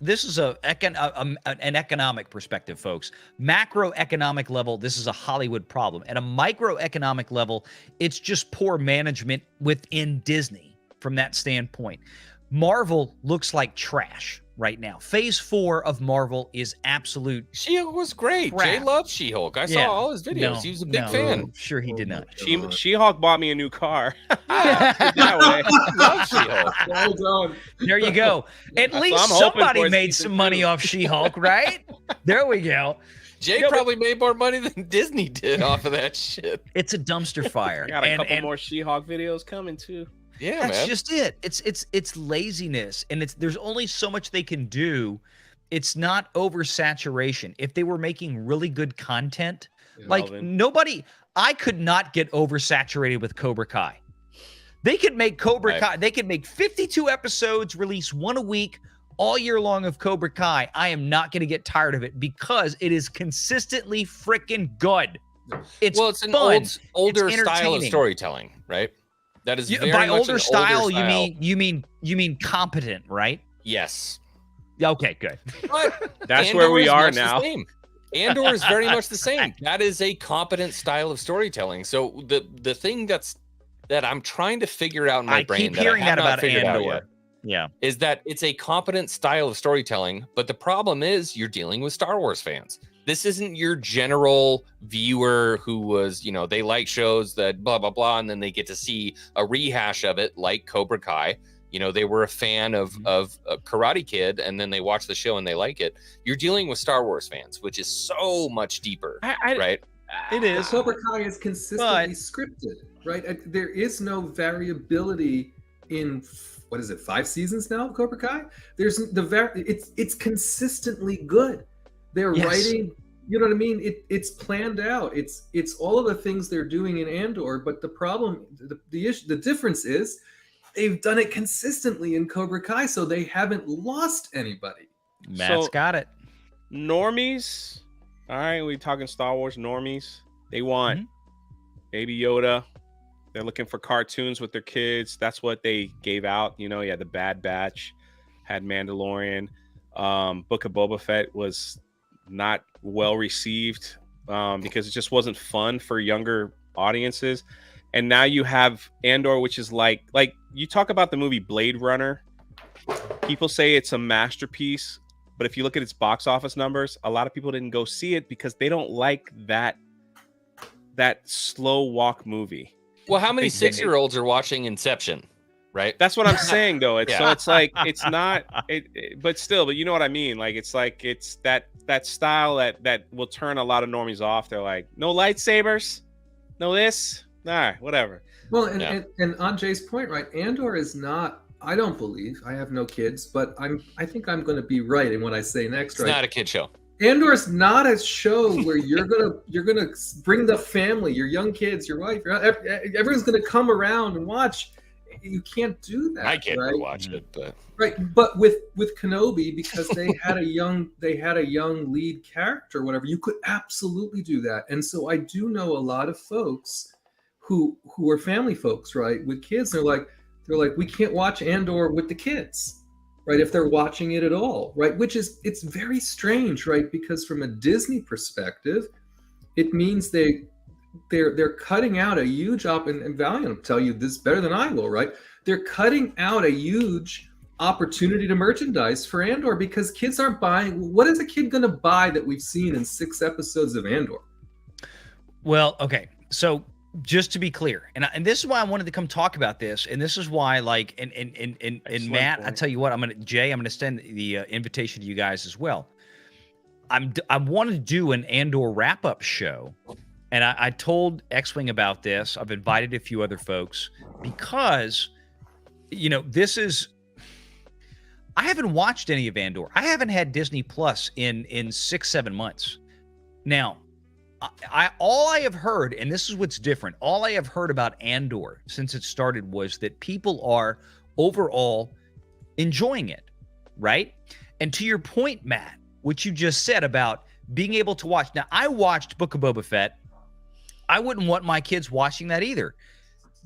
economic perspective, folks. Macroeconomic level, this is a Hollywood problem. At a microeconomic level, it's just poor management within Disney from that standpoint. Marvel looks like trash right now. Phase 4 of Marvel is absolute. She-Hulk was great. Crap. Jay loves She-Hulk. I saw all his videos. He was a big fan. Sure, he did not. She-Hulk bought me a new car. That way. Love She-Hulk. Well done. There you go. At least I'm hoping somebody for made season some money 2. off She-Hulk, right? There we go. Jay probably made more money than Disney did off of that shit. It's a dumpster fire. I got a couple more She-Hulk videos coming too. Yeah, That's man. just it. It's laziness, and there's only so much they can do. It's not oversaturation. If they were making really good content, like nobody, I could not get oversaturated with Cobra Kai. They could make Cobra Kai. They could make 52 episodes, release one a week, all year long of Cobra Kai. I am not going to get tired of it because it is consistently freaking good. It's an fun. older It's style of entertaining. storytelling, right? That is very By much older an style, older style. you mean competent, right? Yes. Okay, good. But That's Andor where we is are much the now. same. Andor is very much the same. That is a competent style of storytelling. So the thing that I'm trying to figure out in my brain, keep hearing that I have that not about figured out Andor. yet, Yeah. is that it's a competent style of storytelling, but the problem is you're dealing with Star Wars fans. This isn't your general viewer who was, they like shows that blah, blah, blah, and then they get to see a rehash of it like Cobra Kai. They were a fan of Karate Kid, and then they watch the show and they like it. You're dealing with Star Wars fans, which is so much deeper, right? It is. Cobra Kai is consistently scripted, right? There is no variability in what is it, 5 seasons now of Cobra Kai? There's it's consistently good. They're writing, you know what I mean? It's planned out. It's all of the things they're doing in Andor, but the problem, the difference is they've done it consistently in Cobra Kai, so they haven't lost anybody. Matt's got it. Normies. All right, we talking Star Wars normies. They want Baby Yoda. They're looking for cartoons with their kids. That's what they gave out. Yeah, the Bad Batch had Mandalorian. Book of Boba Fett was not well received because it just wasn't fun for younger audiences. And now you have Andor, which is like you talk about the movie Blade Runner. People say it's a masterpiece, but if you look at its box office numbers, a lot of people didn't go see it because they don't like that slow walk movie. Well, how many 6-year-olds are watching Inception, right? That's what I'm saying, though. So it's like it's not, but you know what I mean. Like it's that style that will turn a lot of normies off. They're like, no lightsabers, no this, nah, whatever. Well, and on Jay's point, right? Andor is not. I don't believe. I have no kids, but I think I'm going to be right in what I say next. It's right? not a kid show. Andor's not a show where you're gonna bring the family, your young kids, your wife, everyone's gonna come around and watch. You can't do that. I can't watch it, but But with Kenobi, because they had a young lead character, or whatever, you could absolutely do that. And so I do know a lot of folks who are family folks, right, with kids. They're like we can't watch Andor with the kids. Right, if they're watching it at all, right, it's very strange, right, because from a Disney perspective, it means they're cutting out a huge and Valiant will tell you this better than I will, right? They're cutting out a huge opportunity to merchandise for Andor because kids aren't buying. What is a kid going to buy that we've seen in 6 episodes of Andor? Well, okay, so just to be clear, and this is why I wanted to come talk about this, and this is why, like, and Matt, I tell you what, I'm gonna extend the invitation to you guys as well. I wanted to do an Andor wrap-up show, and I told X-Wing about this. I've invited a few other folks because, this is. I haven't watched any of Andor. I haven't had Disney Plus in 6-7 months. Now, all I have heard, and this is what's different, all I have heard about Andor since it started was that people are overall enjoying it, right? And to your point, Matt, what you just said about being able to watch. Now, I watched Book of Boba Fett. I wouldn't want my kids watching that either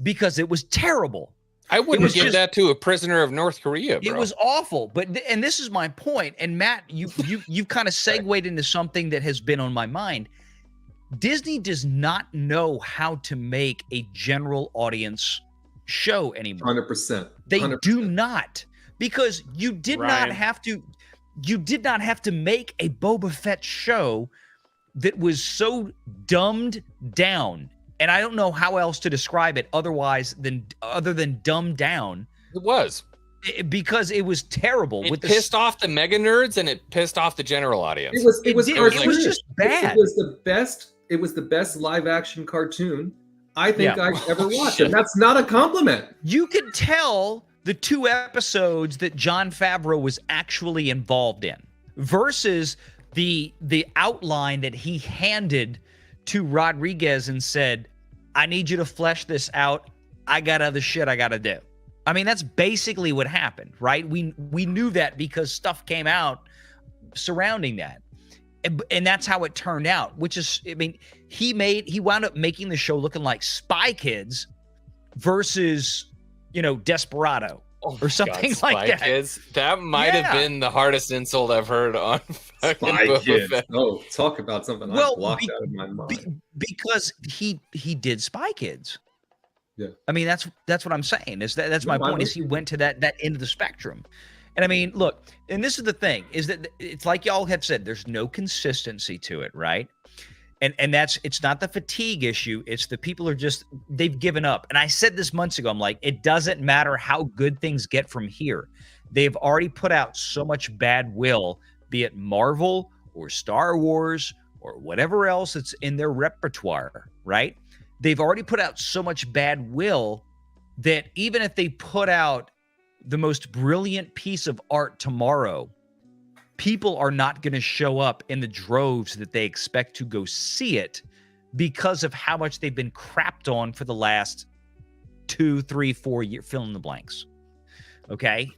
because it was terrible. I wouldn't give that to a prisoner of North Korea, bro. It was awful. And this is my point. And Matt, you've kind of segued into something that has been on my mind. Disney does not know how to make a general audience show anymore. 100%. They do not. because you did Ryan. not have to. You did not have to make a Boba Fett show that was so dumbed down, and I don't know how else to describe it other than dumbed down. It was. Because it was terrible. It pissed off the mega nerds and it pissed off the general audience. It was just bad. It was the best live action cartoon I think I've ever watched. Shit. And that's not a compliment. You could tell the 2 episodes that Jon Favreau was actually involved in versus the outline that he handed to Rodriguez and said, I need you to flesh this out. I got other shit I got to do. I mean, that's basically what happened, right? We knew that because stuff came out surrounding that. And that's how it turned out, which is, I mean, he wound up making the show looking like Spy Kids versus, Desperado or something like that. Kids. That might have been the hardest insult I've heard on Spy Kids. Oh, talk about something I blocked out of my mind. Because he did Spy Kids. Yeah. I mean, that's what I'm saying. That's my point. Is he went to that end of the spectrum. And I mean, look, and this is the thing, is that it's like y'all have said, there's no consistency to it, right? And it's not the fatigue issue. It's the people are just, they've given up. And I said this months ago, I'm like, it doesn't matter how good things get from here. They've already put out so much bad will, be it Marvel or Star Wars or whatever else that's in their repertoire, right? They've already put out so much bad will that even if they put out the most brilliant piece of art tomorrow, people are not going to show up in the droves that they expect to go see it because of how much they've been crapped on for the last 2, 3, 4 years, fill in the blanks. Okay?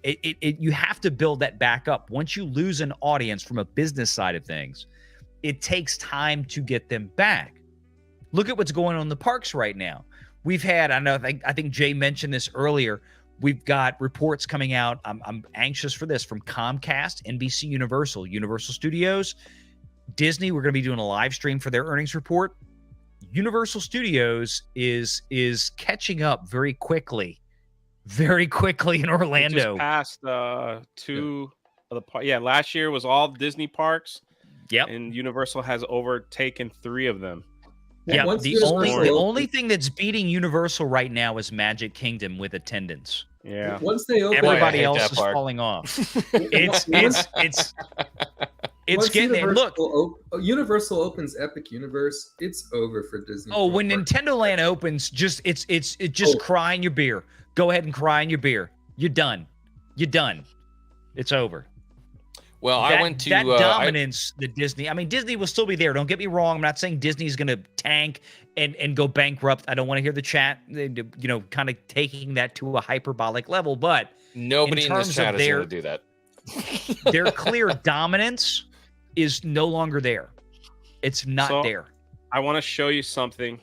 You have to build that back up. Once you lose an audience from a business side of things, it takes time to get them back. Look at what's going on in the parks right now. We've had, I think Jay mentioned this earlier, we've got reports coming out. I'm anxious for this from Comcast, NBC Universal Studios, Disney. We're going to be doing a live stream for their earnings report. Universal Studios is catching up very quickly in Orlando. It just passed 2 of the last year was all Disney parks. Yep. And Universal has overtaken 3 of them. Yeah, the only thing that's beating Universal right now is Magic Kingdom with attendance. Yeah. Once they open, everybody else is falling off. It's getting there. Look, Universal opens Epic Universe. It's over for Disney. Oh, when Nintendo Land opens, it's just cry in your beer. Go ahead and cry in your beer. You're done. It's over. Well, I went to that dominance that Disney. I mean, Disney will still be there. Don't get me wrong. I'm not saying Disney's going to tank and go bankrupt. I don't want to hear the chat, kind of taking that to a hyperbolic level. But nobody in this chat is going to do that. Their clear dominance is no longer there. It's not there. I want to show you something.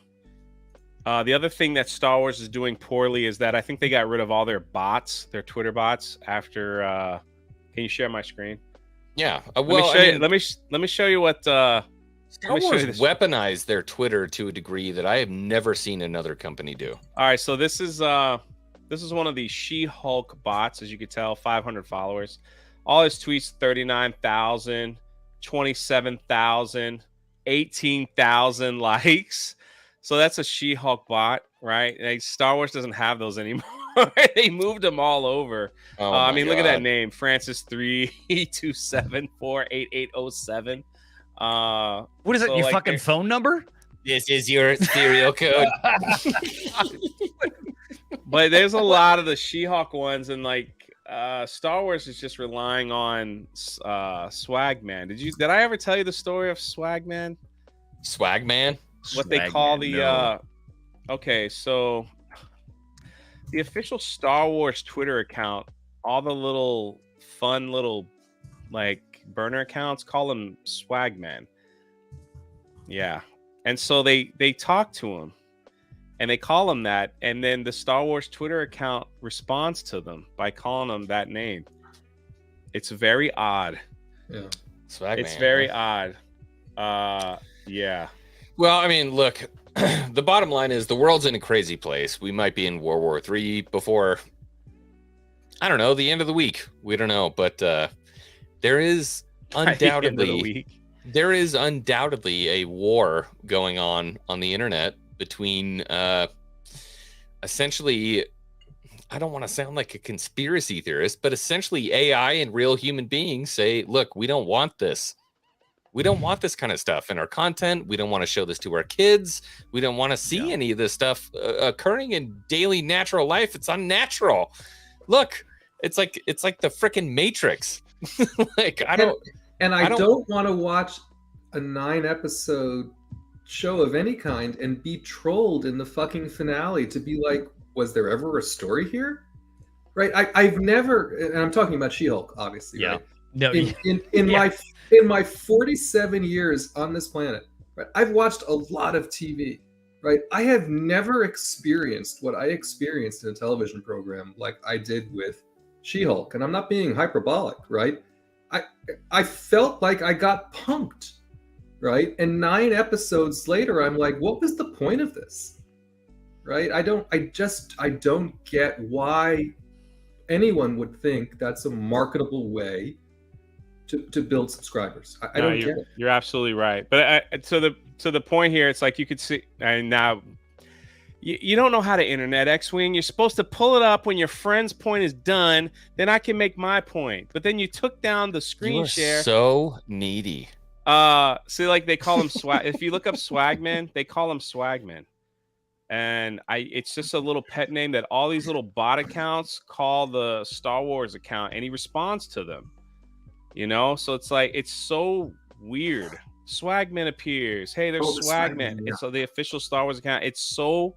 The other thing that Star Wars is doing poorly is that I think they got rid of all their bots, their Twitter bots. After, can you share my screen? Yeah. Let me show you what Star Wars weaponized their Twitter to a degree that I have never seen another company do. All right, so this is one of the She-Hulk bots, as you can tell, 500 followers. All his tweets, 39,000, 27,000, 18,000 likes. So that's a She-Hulk bot, right? And Star Wars doesn't have those anymore. They moved them all over. I mean, look at that name, Francis 327488807. What is it? Your fucking phone number? This is your serial code. But there's a lot of the She-Hulk ones, and Star Wars is just relying on Swagman. Did I ever tell you the story of Swagman? Swagman? What they call the okay, so the official Star Wars Twitter account, all the little fun little burner accounts call him Swagman. Yeah. And so they talk to him and they call him that, and then the Star Wars Twitter account responds to them by calling him that name. It's very odd. Yeah. Swagman. It's very odd. Yeah. Well, I mean, look, the bottom line is the world's in a crazy place. We might be in World War III before I don't know, the end of the week. We don't know, but there is undoubtedly a war going on the internet between essentially, I don't want to sound like a conspiracy theorist, but essentially AI and real human beings say, look, we don't want this. We don't want this kind of stuff in our content. We don't want to show this to our kids. We don't want to see any of this stuff occurring in daily natural life. It's unnatural. Look, it's like the freaking Matrix. Like I don't want to watch a 9-episode show of any kind and be trolled in the fucking finale to be like, was there ever a story here? Right? I've never, and I'm talking about She-Hulk, obviously. Yeah. Right? No. In my 47 years on this planet, right, I've watched a lot of TV. Right? I have never experienced what I experienced in a television program like I did with She-Hulk, and I'm not being hyperbolic, right? I felt like I got punked, right? And 9 episodes later, I'm like, what was the point of this? Right? I don't get why anyone would think that's a marketable way to build subscribers. I don't get it. You're absolutely right. But to the point here, it's like you could see, and now you don't know how to internet X-Wing. You're supposed to pull it up when your friend's point is done. Then I can make my point. But then you took down the screen share. So needy. See, like they call him swag. If you look up Swagman, they call him Swagman. And it's just a little pet name that all these little bot accounts call the Star Wars account, and he responds to them. You know, so it's like it's so weird. Swagman appears. Hey, there's Swagman. Yeah. So the official Star Wars account. It's so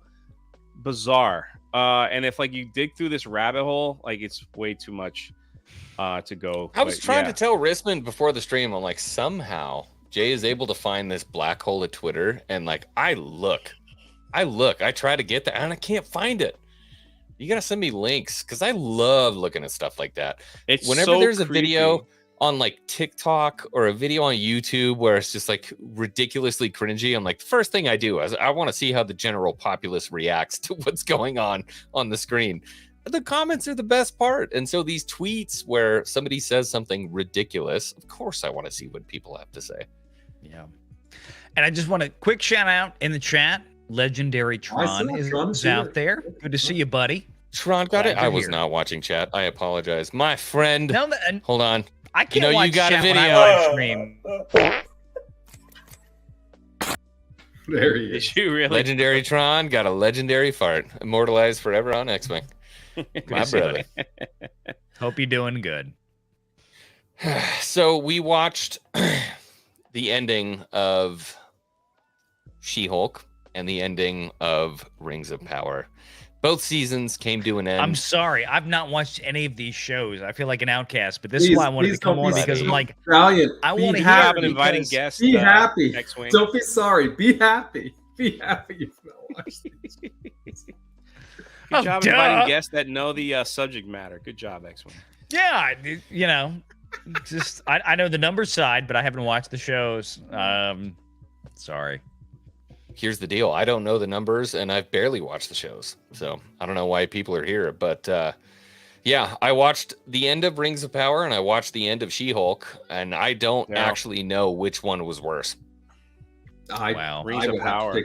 bizarre. And if like you dig through this rabbit hole, like it's way too much to go. I was trying to tell Rissman before the stream, I'm like, somehow Jay is able to find this black hole at Twitter, and like I try to get that and I can't find it. You gotta send me links because I love looking at stuff like that. It's whenever so there's a creepy. video on like TikTok or a video on YouTube where it's just like ridiculously cringy, I'm like, the first thing I do is I want to see how the general populace reacts to what's going on the screen. The comments are the best part. And so these tweets where somebody says something ridiculous, of course I want to see what people have to say. Yeah. And I just want a quick shout out in the chat. Legendary Tron is out there. Good to see you, buddy. Tron got it. I was not watching chat. I apologize. My friend. No, hold on. I can't watch you got chat a video. when I live stream. There he is. Did you really? Legendary Tron got a legendary fart. Immortalized forever on X-Wing. My brother. Hope you're doing good. So we watched the ending of She-Hulk and the ending of Rings of Power. Both seasons came to an end. I'm sorry. I've not watched any of these shows. I feel like an outcast, but this is why I wanted to come on because I'm like, Valiant. I want to hear have an inviting guest. Be happy. X-Wing. Don't be sorry. Be happy. Be happy you've not watched these. Good job inviting guests that know the subject matter. Good job, X-Wing. Yeah, you know, just I know the number side, but I haven't watched the shows. Sorry. Here's the deal. I don't know the numbers, and I've barely watched the shows. So I don't know why people are here. But yeah, I watched the end of Rings of Power, and I watched the end of She-Hulk, and I don't actually know which one was worse. Rings of Power.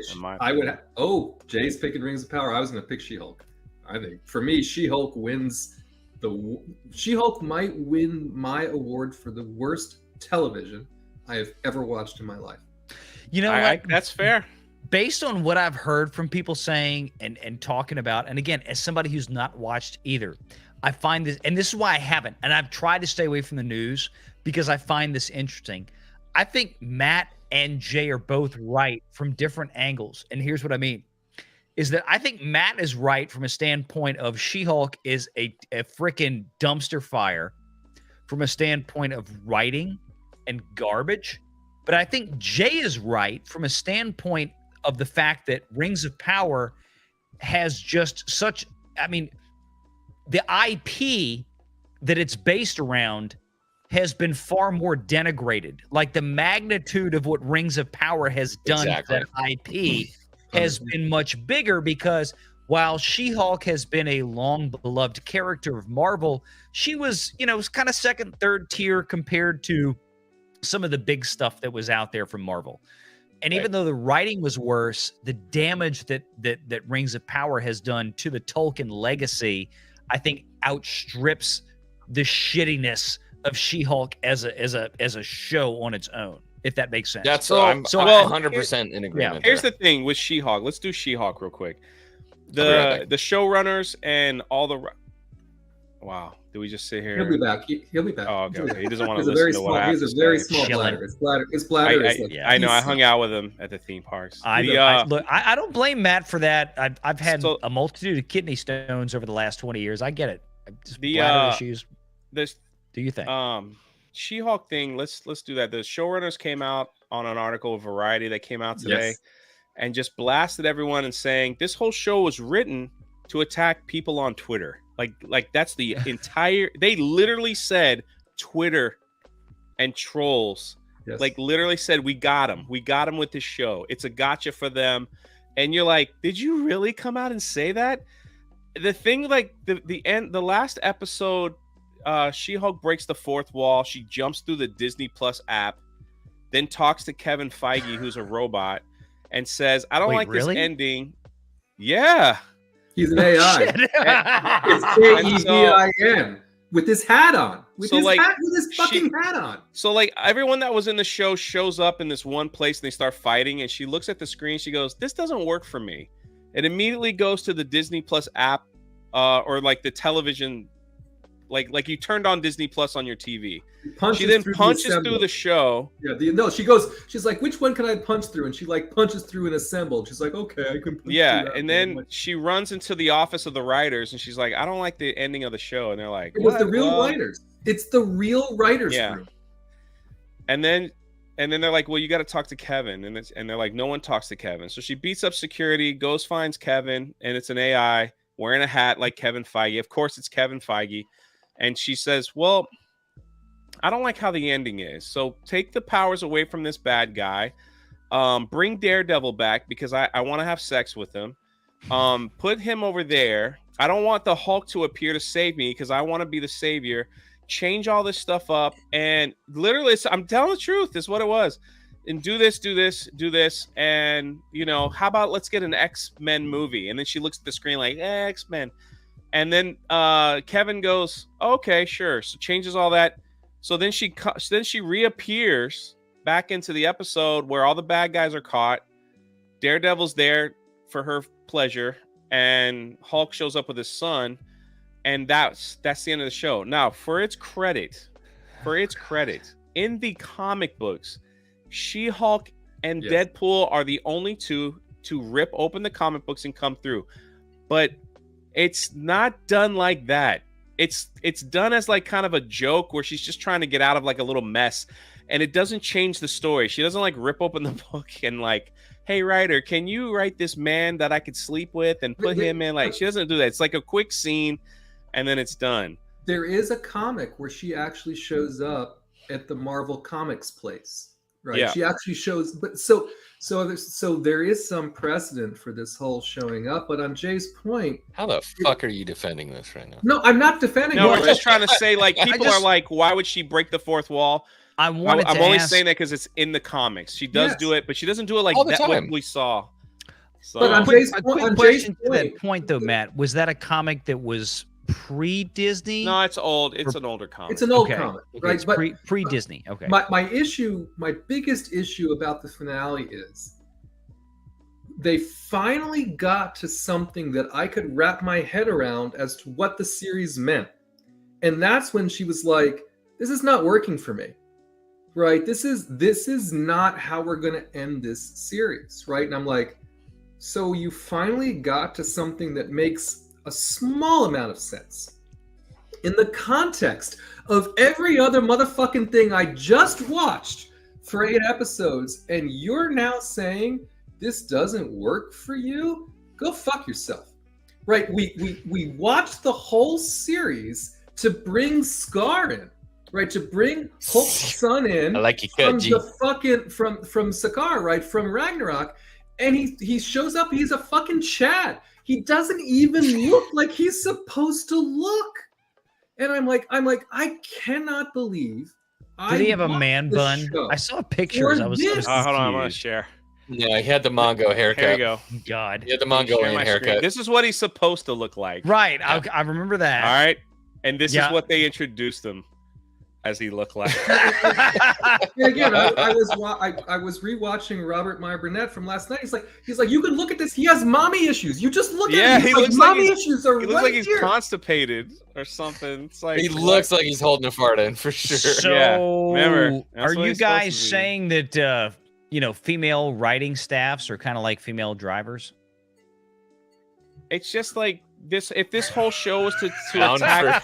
Jay's picking Rings of Power. I was going to pick She-Hulk. I think for me, She-Hulk wins She-Hulk might win my award for the worst television I have ever watched in my life. You know what? That's fair. Based on what I've heard from people saying and talking about, and again, as somebody who's not watched either, I find this, and this is why I haven't, and I've tried to stay away from the news because I find this interesting. I think Matt and Jay are both right from different angles, and here's what I mean. Is that I think Matt is right from a standpoint of She-Hulk is a freaking dumpster fire from a standpoint of writing and garbage. But I think Jay is right from a standpoint of the fact that Rings of Power has just such, I mean, the IP that it's based around has been far more denigrated. Like the magnitude of what Rings of Power has done to that IP has been much bigger because while She-Hulk has been a long beloved character of Marvel, she was, kind of second, third tier compared to some of the big stuff that was out there from Marvel. And even though the writing was worse, the damage that Rings of Power has done to the Tolkien legacy, I think outstrips the shittiness of She-Hulk as a show on its own, if that makes sense. That's I'm 100% in agreement. Here's the thing with She-Hulk. Let's do She-Hulk real quick. The showrunners and all the wow. Do we just sit here? He'll be back. He'll be back. Oh, okay. He doesn't want to listen to what I have to say. He's a very small bladder. His bladder. I know. I hung out with him at the theme parks. Look, I don't blame Matt for that. I've had a multitude of kidney stones over the last 20 years. I get it. Just bladder issues. Do you think? She-Hulk thing. Let's do that. The showrunners came out on an article of Variety that came out today, and just blasted everyone and saying this whole show was written to attack people on Twitter. Like that's the entire. They literally said Twitter and trolls. Yes. Like literally said we got him with this show. It's a gotcha for them. And you're like, did you really come out and say that? The thing, like the last episode, She-Hulk breaks the fourth wall. She jumps through the Disney Plus app, then talks to Kevin Feige, who's a robot, and says, I don't like this ending. Yeah. He's an AI. It's K-E-V-I-N with his hat on. With his fucking hat on. So like everyone that was in the show shows up in this one place and they start fighting, and she looks at the screen. She goes, this doesn't work for me. It immediately goes to the Disney Plus app or like the television. Like you turned on Disney Plus on your TV. She then punches through the show. Yeah, she's like, which one can I punch through? And she like punches through and assembled. She's like, okay, I can punch through that. And then she runs into the office of the writers and she's like, I don't like the ending of the show. And they're like, it was the real writers. It's the real writers room. And then they're like, well, you got to talk to Kevin. And they're like, no one talks to Kevin. So she beats up security, goes finds Kevin, and it's an AI wearing a hat like Kevin Feige. Of course, it's Kevin Feige. And she says, well, I don't like how the ending is. So take the powers away from this bad guy. Bring Daredevil back because I want to have sex with him. Put him over there. I don't want the Hulk to appear to save me because I want to be the savior. Change all this stuff up. And literally, I'm telling the truth. This is what it was. And do this. And, how about let's get an X-Men movie? And then she looks at the screen like, X-Men. And then Kevin goes, okay, sure. So changes all that. So then she reappears back into the episode where all the bad guys are caught. Daredevil's there for her pleasure, and Hulk shows up with his son, and that's the end of the show. Now, for its credit, in the comic books, She-Hulk and Deadpool are the only two to rip open the comic books and come through. But it's not done like that. It's done as like kind of a joke where she's just trying to get out of like a little mess, and it doesn't change the story. She doesn't like rip open the book and like, hey writer, can you write this man that I could sleep with and put him in? Like, she doesn't do that. It's like a quick scene and then it's done. There is a comic where she actually shows up at the Marvel Comics place, right? Yeah. She actually shows, but so there is some precedent for this whole showing up. But on Jay's point, how the fuck are you defending this right now? No, I'm not defending. No, we're just trying to say, like, people are like, why would she break the fourth wall? I'm only saying that because it's in the comics. She does do it, but she doesn't do it like that. What we saw. So, but on Jay's point, to that point, though, Matt, was that a comic that was pre-Disney? No, it's old. It's an older comic. It's an old comic, right? But pre-Disney. Okay. My biggest issue about the finale is they finally got to something that I could wrap my head around as to what the series meant, and that's when she was like, "This is not working for me." Right? This is not how we're going to end this series, right? And I'm like, so you finally got to something that makes a small amount of sense in the context of every other motherfucking thing I just watched for 8 episodes, and you're now saying this doesn't work for you? Go fuck yourself. Right? We watched the whole series to bring Scar in. Right, to bring Hulk's son in from the fucking from Sakaar, right, from Ragnarok, and he shows up. He's a fucking Chad. he doesn't even look like he's supposed to look. And I'm like, I cannot believe. Did he have a man bun? I saw pictures. I was hold on, I'm gonna share. Yeah, he had the Mongo haircut. Here you go. God. He had the Mongolian haircut. Screen. This is what he's supposed to look like. Right. I remember that. All right. And this is what they introduced him as he looked like. And again, I was rewatching Robert Meyer Burnett from last night. He's like, you can look at this. He has mommy issues. You just look at him. He looks like issues are he looks like he's constipated or something. It's like he looks like he's holding a fart in for sure. So, remember, are you guys saying that female writing staffs are kind of like female drivers? It's just like this. If this whole show was to attack,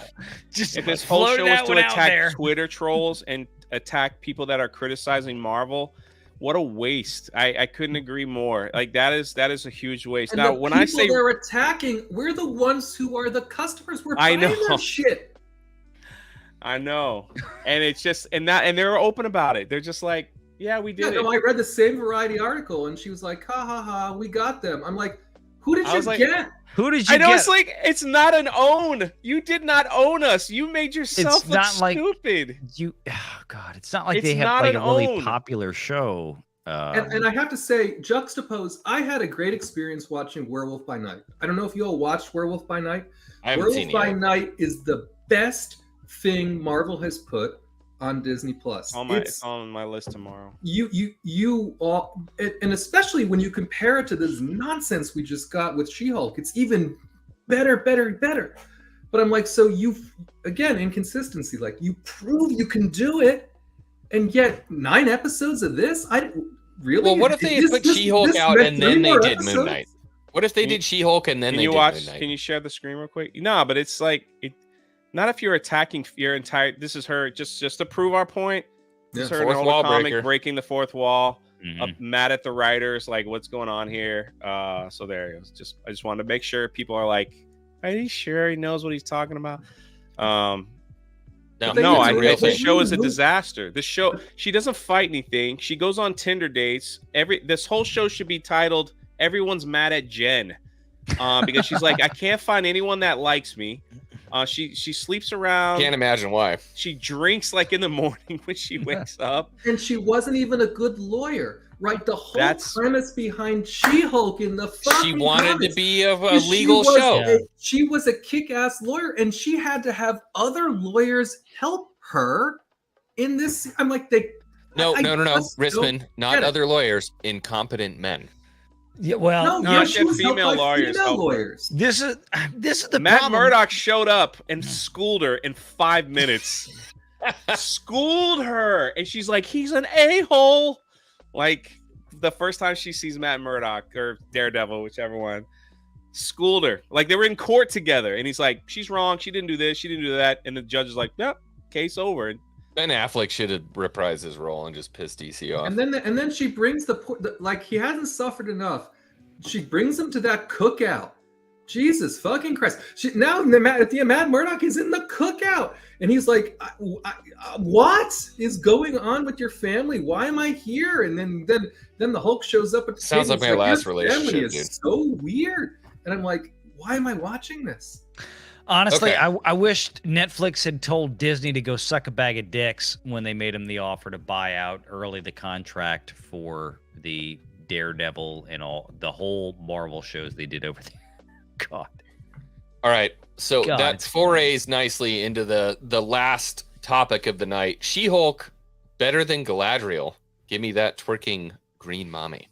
if this whole show was to attack Twitter trolls and attack people that are criticizing Marvel, what a waste! I couldn't agree more. Like that is a huge waste. And now, when I say they're attacking, we're the ones who are the customers. We're buying their shit. I know, and it's just and they're open about it. They're just like, yeah, we did it. No, I read the same Variety article, and she was like, ha ha ha, we got them. I'm like, who did you get? Who did you I know get? it's like it's not an own. You did not own us. You made yourself look stupid. God, it's not like they have like a really popular show. And I have to say, juxtapose, I had a great experience watching Werewolf by Night. I don't know if you all watched Werewolf by Night. Werewolf by Night is the best thing Marvel has put on Disney Plus. It's on my list tomorrow. You all, and especially when you compare it to this nonsense we just got with She-Hulk, it's even better. But I'm like, so again, inconsistency. Like you prove you can do it, and yet 9 episodes of this, really. Well, what if they had put She-Hulk out and then they did Moon Knight? What if they did She-Hulk and then they did Moon Knight? Can you share the screen real quick? No, but it's like not if you're attacking your entire. This is her just to prove our point. This is her fourth wall breaker, breaking the fourth wall. Mad at the writers, like what's going on here. So there it is. I just wanted to make sure people are like, are you sure he knows what he's talking about? No, this show is a disaster. This show, she doesn't fight anything. She goes on Tinder dates. This whole show should be titled "Everyone's Mad at Jen," because she's like, I can't find anyone that likes me. She sleeps around. Can't imagine why. She drinks like in the morning when she wakes up. And she wasn't even a good lawyer, right? The whole premise behind She-Hulk in the fucking she wanted comics, to be a legal show. She was a kick-ass lawyer, and she had to have other lawyers help her in this. I'm like, No, Rissman, not other lawyers, incompetent men. Yeah, well, she had female lawyers. This is the Matt problem. Murdock showed up and schooled her in 5 minutes. Schooled her, and she's like, "He's an a-hole." Like the first time she sees Matt Murdock or Daredevil, whichever one, schooled her. Like they were in court together, and he's like, "She's wrong. She didn't do this. She didn't do that." And the judge is like, "Yep, case over." Ben Affleck should have reprised his role and just pissed DC off. And then she brings like he hasn't suffered enough. She brings him to that cookout. Jesus fucking Christ! Matt Murdock is in the cookout, and he's like, "What is going on with your family? Why am I here?" And then the Hulk shows up at the sounds like my last relationship. Family is so weird, and I'm like, "Why am I watching this?" Honestly, okay. I wished Netflix had told Disney to go suck a bag of dicks when they made him the offer to buy out early the contract for the Daredevil and all the whole Marvel shows they did over there. God. All right, so that forays nicely into the last topic of the night. She-Hulk better than Galadriel. Give me that twerking green mommy.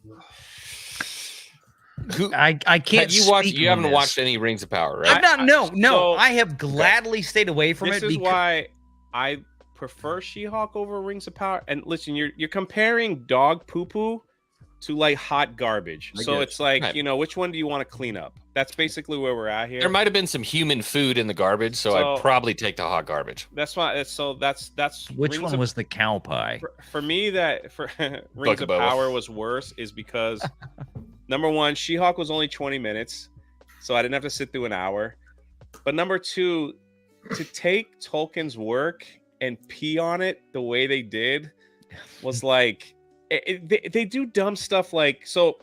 I can't. You haven't watched any Rings of Power, right? I have gladly stayed away from it. This is why I prefer She-Hulk over Rings of Power. And listen, you're comparing dog poo-poo to like hot garbage. So it's like, which one do you want to clean up? That's basically where we're at here. There might have been some human food in the garbage, so I'd probably take the hot garbage. That's why. That's which one was the cow pie? For me, for Rings of Power was worse is because number one, She-Hulk was only 20 minutes, so I didn't have to sit through an hour. But number two, to take Tolkien's work and pee on it the way they did was like, they do dumb stuff like, so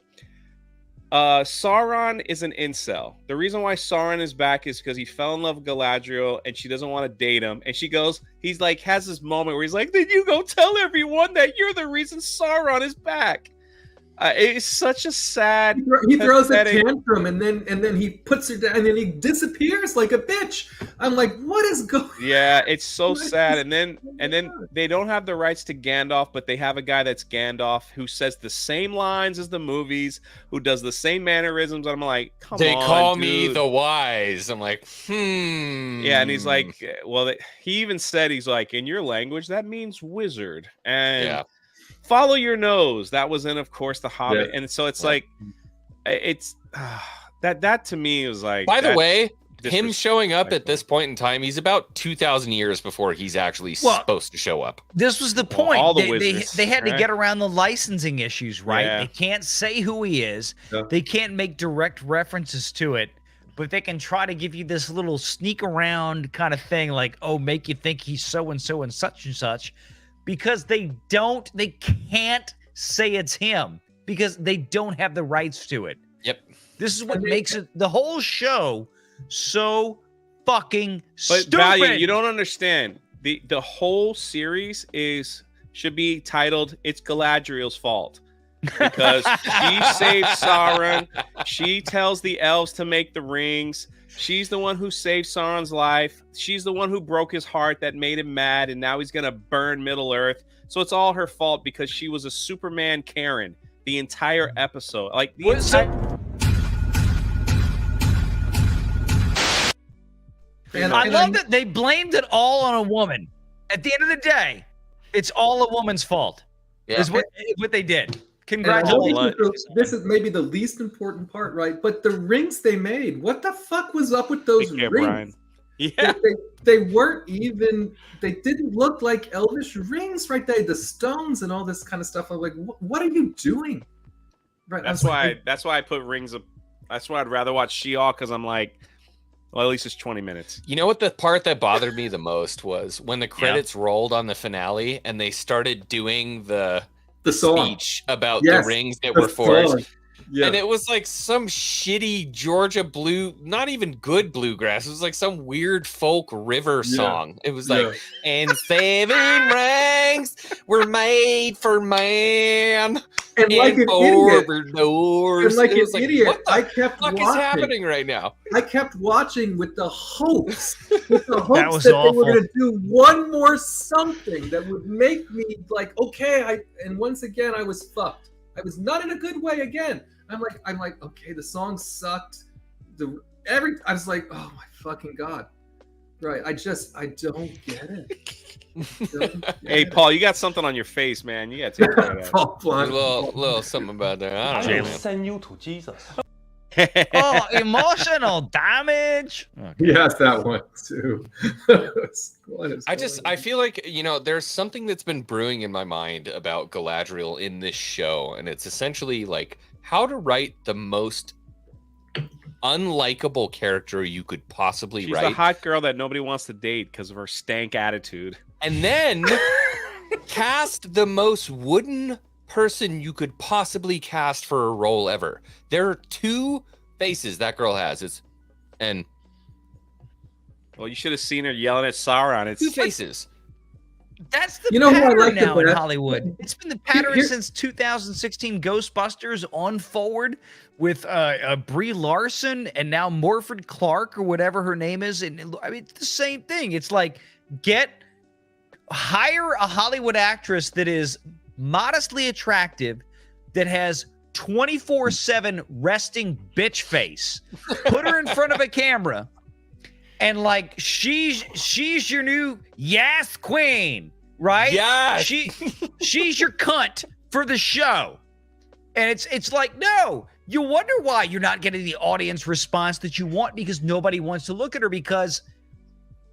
Sauron is an incel. The reason why Sauron is back is because he fell in love with Galadriel and she doesn't want to date him. And she goes, he's like, has this moment where he's like, then you go tell everyone that you're the reason Sauron is back. It's such a sad. He throws a tantrum and then he puts her down and then he disappears like a bitch. I'm like, what is going? Yeah, it's so sad. And then they don't have the rights to Gandalf, but they have a guy that's Gandalf who says the same lines as the movies, who does the same mannerisms. And I'm like, come on, they call me dude. the wise. I'm like, Yeah, and he's like, well, he even said, he's like, in your language that means wizard. And yeah. Follow your nose. That was in, of course, The Hobbit. Yeah. And so it's like, it's that to me was like. By the way, him showing up at this point in time, he's about 2,000 years before he's actually supposed to show up. This was the point. All the they had to get around the licensing issues, right? Yeah. They can't say who he is. Yeah. They can't make direct references to it, but they can try to give you this little sneak around kind of thing, like, oh, make you think he's so and so and such. Because they can't say it's him because they don't have the rights to it. Yep. This is what makes it the whole show so fucking stupid. But Valiant, you don't understand. The whole series should be titled "It's Galadriel's Fault" because she saved Sauron. She tells the elves to make the rings. She's the one who saved Sauron's life. She's the one who broke his heart that made him mad, and now he's going to burn Middle-earth. So it's all her fault because she was a Superman Karen the entire episode. Like, I love that they blamed it all on a woman. At the end of the day, it's all a woman's fault. Yeah. Is what they did. Congratulations. This is maybe the least important part, right? But the rings they made, what the fuck was up with those rings? Brian. Yeah, they weren't even. They didn't look like elvish rings, right? They had the stones and all this kind of stuff. I'm like, what are you doing? Right. That's why I put rings up. That's why I'd rather watch She-Hulk because I'm like, well, at least it's 20 minutes. You know what the part that bothered me the most was when the credits rolled on the finale and they started doing the speech about the rings that were forged. Yeah. And it was like some shitty Georgia not even good bluegrass. It was like some weird folk river song. It was like, and 7 rings were made for man. And like an idiot. Doors. And like an idiot. What the fuck is happening right now? I kept watching with the hopes that they were going to do one more something that would make me like, okay. And once again, I was fucked. I was not in a good way again. I'm like, okay, the song sucked. I was like, oh my fucking God. Right. I don't get it. Hey, Paul, you got something on your face, man. You got to take care of that. A little something about there. I don't know. Send you to Jesus. Oh, emotional damage. Okay. Yes, that one too. I feel like, there's something that's been brewing in my mind about Galadriel in this show, and it's essentially like how to write the most unlikable character you could possibly write. She's a hot girl that nobody wants to date because of her stank attitude. And then cast the most wooden person you could possibly cast for a role ever. There are 2 faces that girl has. Well, you should have seen her yelling at Sauron. It's 2 faces. That's the pattern now in Hollywood. It's been the pattern since 2016 Ghostbusters on forward with Brie Larson and now Morford Clark or whatever her name is. And I mean, it's the same thing. It's like hire a Hollywood actress that is modestly attractive, that has 24/7 resting bitch face. Put her in front of a camera. And like she's your new yes queen, right? Yeah. She's your cunt for the show. And it's like, no, you wonder why you're not getting the audience response that you want, because nobody wants to look at her, because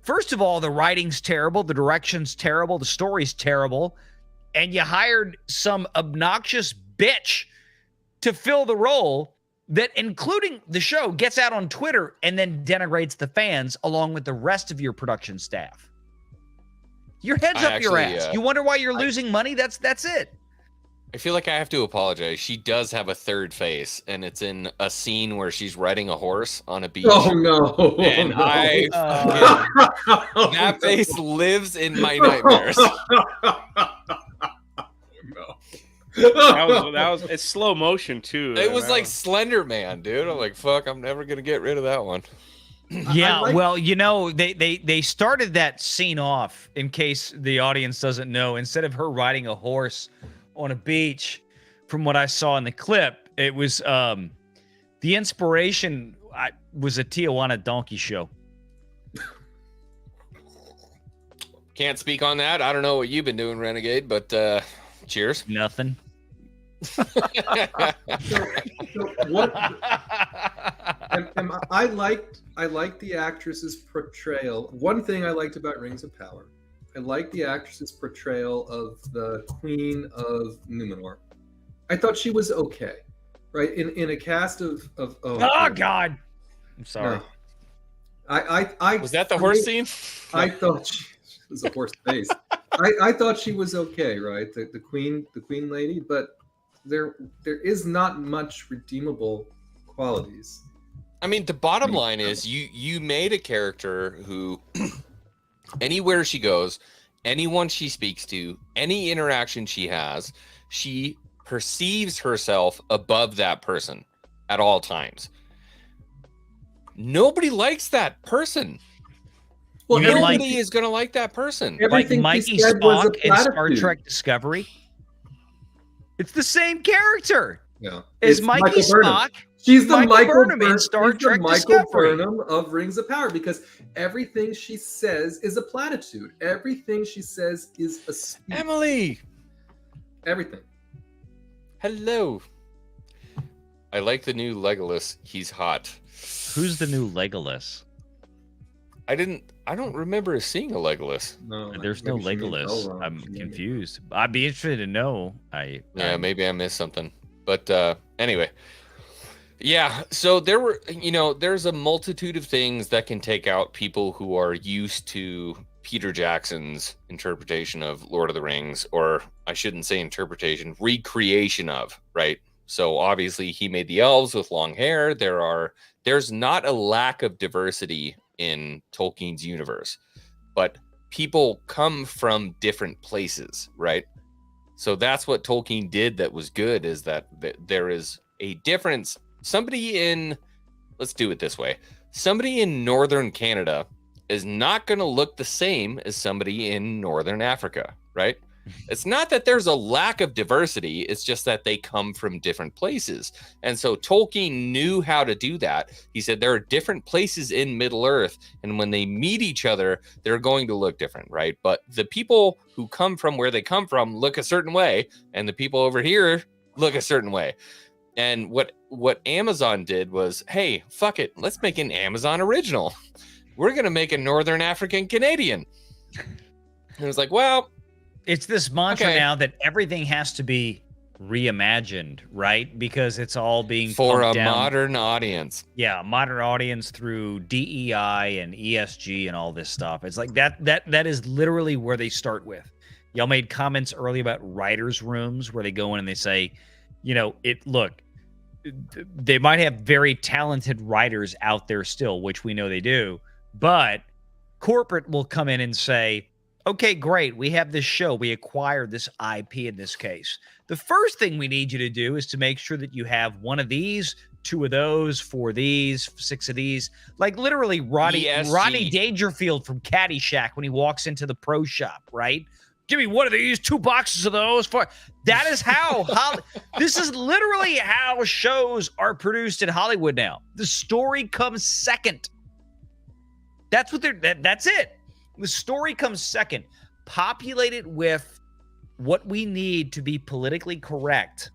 first of all, the writing's terrible, the direction's terrible, the story's terrible, and you hired some obnoxious bitch to fill the role that, including the show, gets out on Twitter and then denigrates the fans along with the rest of your production staff. Your head's up your ass. You wonder why you're losing money? That's it. I feel like I have to apologize. She does have a third face, and it's in a scene where she's riding a horse on a beach. Oh no! And that face lives in my nightmares. That was it's slow motion too. It was like Slender Man, dude. I'm like, fuck, I'm never gonna get rid of that one. Yeah, well, you know, they started that scene off, in case the audience doesn't know, instead of her riding a horse on a beach, from what I saw in the clip, it was the inspiration was a Tijuana donkey show. Can't speak on that. I don't know what you've been doing, Renegade, but cheers. Nothing. So what? I liked the actress's portrayal. One thing I liked about Rings of Power, I liked the actress's portrayal of the Queen of Numenor. I thought she was okay, right? In a cast of oh God, I'm sorry. No. I was that the horse scene? I thought she was a horse face. I thought she was okay, right? The queen lady, but there is not much redeemable qualities. I mean, the bottom line is you made a character who anywhere she goes, anyone she speaks to, any interaction she has, she perceives herself above that person at all times. Nobody likes that person. Well, nobody is going to like that person. Like Mikey Spock in Star Trek Discovery. It's the same character. Yeah, is Mikey Spock. She's the Michael Burnham in Star Trek Michael Discovery. Burnham of Rings of Power, because everything she says is a platitude. Everything she says is a speech. Emily. Everything. Hello. I like the new Legolas. He's hot. Who's the new Legolas? I don't remember seeing a Legolas. No, there's no Legolas. I'm confused. I'd be interested to know. Maybe I missed something. But anyway. Yeah, so there's a multitude of things that can take out people who are used to Peter Jackson's interpretation of Lord of the Rings, or I shouldn't say interpretation, recreation of, right? So obviously he made the elves with long hair. There's not a lack of diversity in Tolkien's universe, but people come from different places, right? So that's what Tolkien did that was good, is that there is a difference. Let's do it this way. Somebody in Northern Canada is not going to look the same as somebody in Northern Africa, right? It's not that there's a lack of diversity. It's just that they come from different places. And so Tolkien knew how to do that. He said there are different places in Middle Earth, and when they meet each other, they're going to look different, right? But the people who come from where they come from look a certain way, and the people over here look a certain way. And what Amazon did was, hey, fuck it, let's make an Amazon original. We're going to make a Northern African Canadian. And it was like, well, it's this mantra now that everything has to be reimagined, right? Because it's all being for a modern audience. Yeah, modern audience through DEI and ESG and all this stuff. It's like that is literally where they start with. Y'all made comments earlier about writers' rooms where they go in and they say, they might have very talented writers out there still, which we know they do, but corporate will come in and say, okay, great, we have this show, we acquired this IP in this case. The first thing we need you to do is to make sure that you have one of these, 2 of those, 4 of these, 6 of these. Like literally Rodney Dangerfield from Caddyshack when he walks into the pro shop, right? Give me one of these, 2 boxes of those. That is how this is literally how shows are produced in Hollywood now. The story comes second. That's what that's it. The story comes second. Populate it with what we need to be politically correct,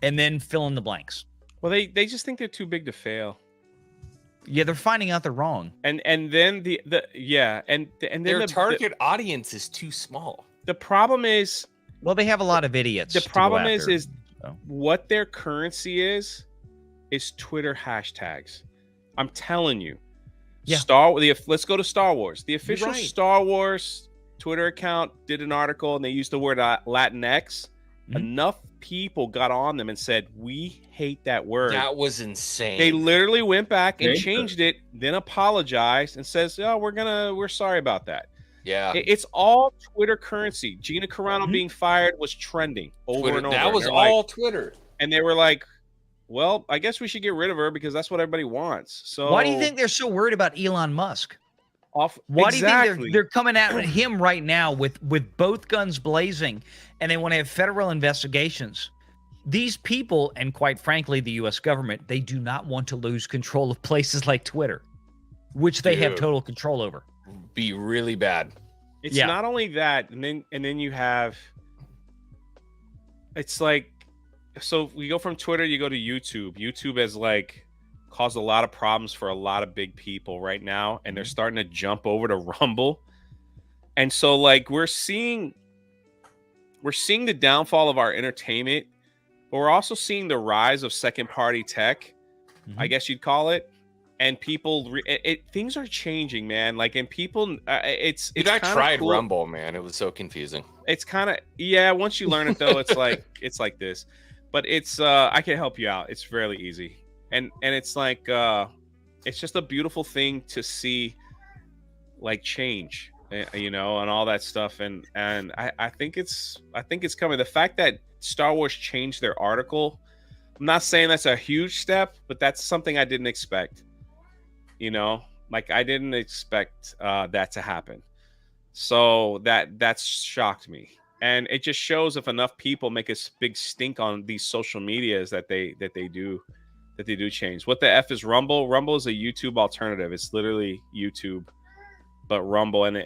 and then fill in the blanks. Well, they just think they're too big to fail. Yeah, they're finding out they're wrong. And then then their target audience is too small. The problem is, well, they have a lot of idiots. The problem is what their currency is Twitter hashtags. I'm telling you. Yeah. Let's go to Star Wars. The official Star Wars Twitter account did an article and they used the word Latinx, enough people got on them and said, we hate that word. That was insane. They literally went back and changed it, then apologized and says, oh, we're sorry about that. Yeah. It's all Twitter currency. Gina Carano being fired was trending over and over. That was all Twitter. And they were like, well, I guess we should get rid of her because that's what everybody wants. So why do you think they're so worried about Elon Musk? Why do you think they're coming at him right now with both guns blazing, and they want to have federal investigations? These people, and quite frankly, the U.S. government, they do not want to lose control of places like Twitter, which they have total control over. Be really bad. It's not only that, and then you have, it's like, so we go from Twitter, you go to YouTube. YouTube has like caused a lot of problems for a lot of big people right now, and they're starting to jump over to Rumble. And so like we're seeing the downfall of our entertainment, but we're also seeing the rise of second party tech, I guess you'd call it. And people, things are changing, man. Like, and people, it's I tried cool. Rumble, man. It was so confusing. It's kind of, once you learn it though, it's like this. But it's I can help you out. It's fairly easy. And it's like it's just a beautiful thing to see, like, change, and all that stuff. And I think it's coming. The fact that Star Wars changed their article, I'm not saying that's a huge step, but that's something I didn't expect. Like, I didn't expect that to happen. So that's shocked me. And it just shows if enough people make a big stink on these social medias that they do change. What the F is Rumble? Rumble is a YouTube alternative. It's literally YouTube, but Rumble, and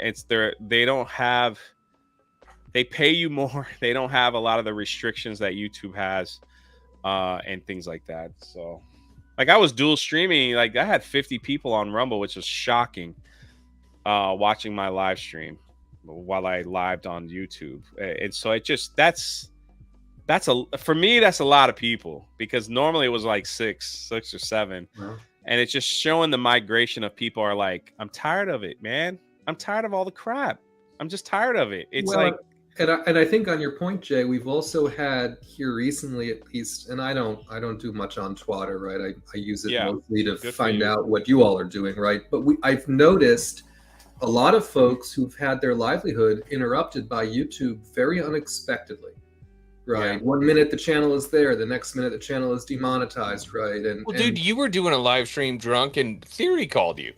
they pay you more. They don't have a lot of the restrictions that YouTube has, and things like that. So, like, I was dual streaming. Like, I had 50 people on Rumble, which was shocking, watching my live stream while I lived on YouTube. And so it just, for me, that's a lot of people, because normally it was like six or seven. Wow. And it's just showing the migration of people are like, I'm tired of it, man. I'm tired of all the crap. I'm just tired of it. It's and I think on your point, Jay, we've also had here recently, at least, and I don't do much on Twitter, right? I use it mostly to find out what you all are doing, right? But I've noticed a lot of folks who've had their livelihood interrupted by YouTube very unexpectedly, right? Yeah. 1 minute the channel is there, the next minute the channel is demonetized, right? Dude, you were doing a live stream drunk, and Theory called you.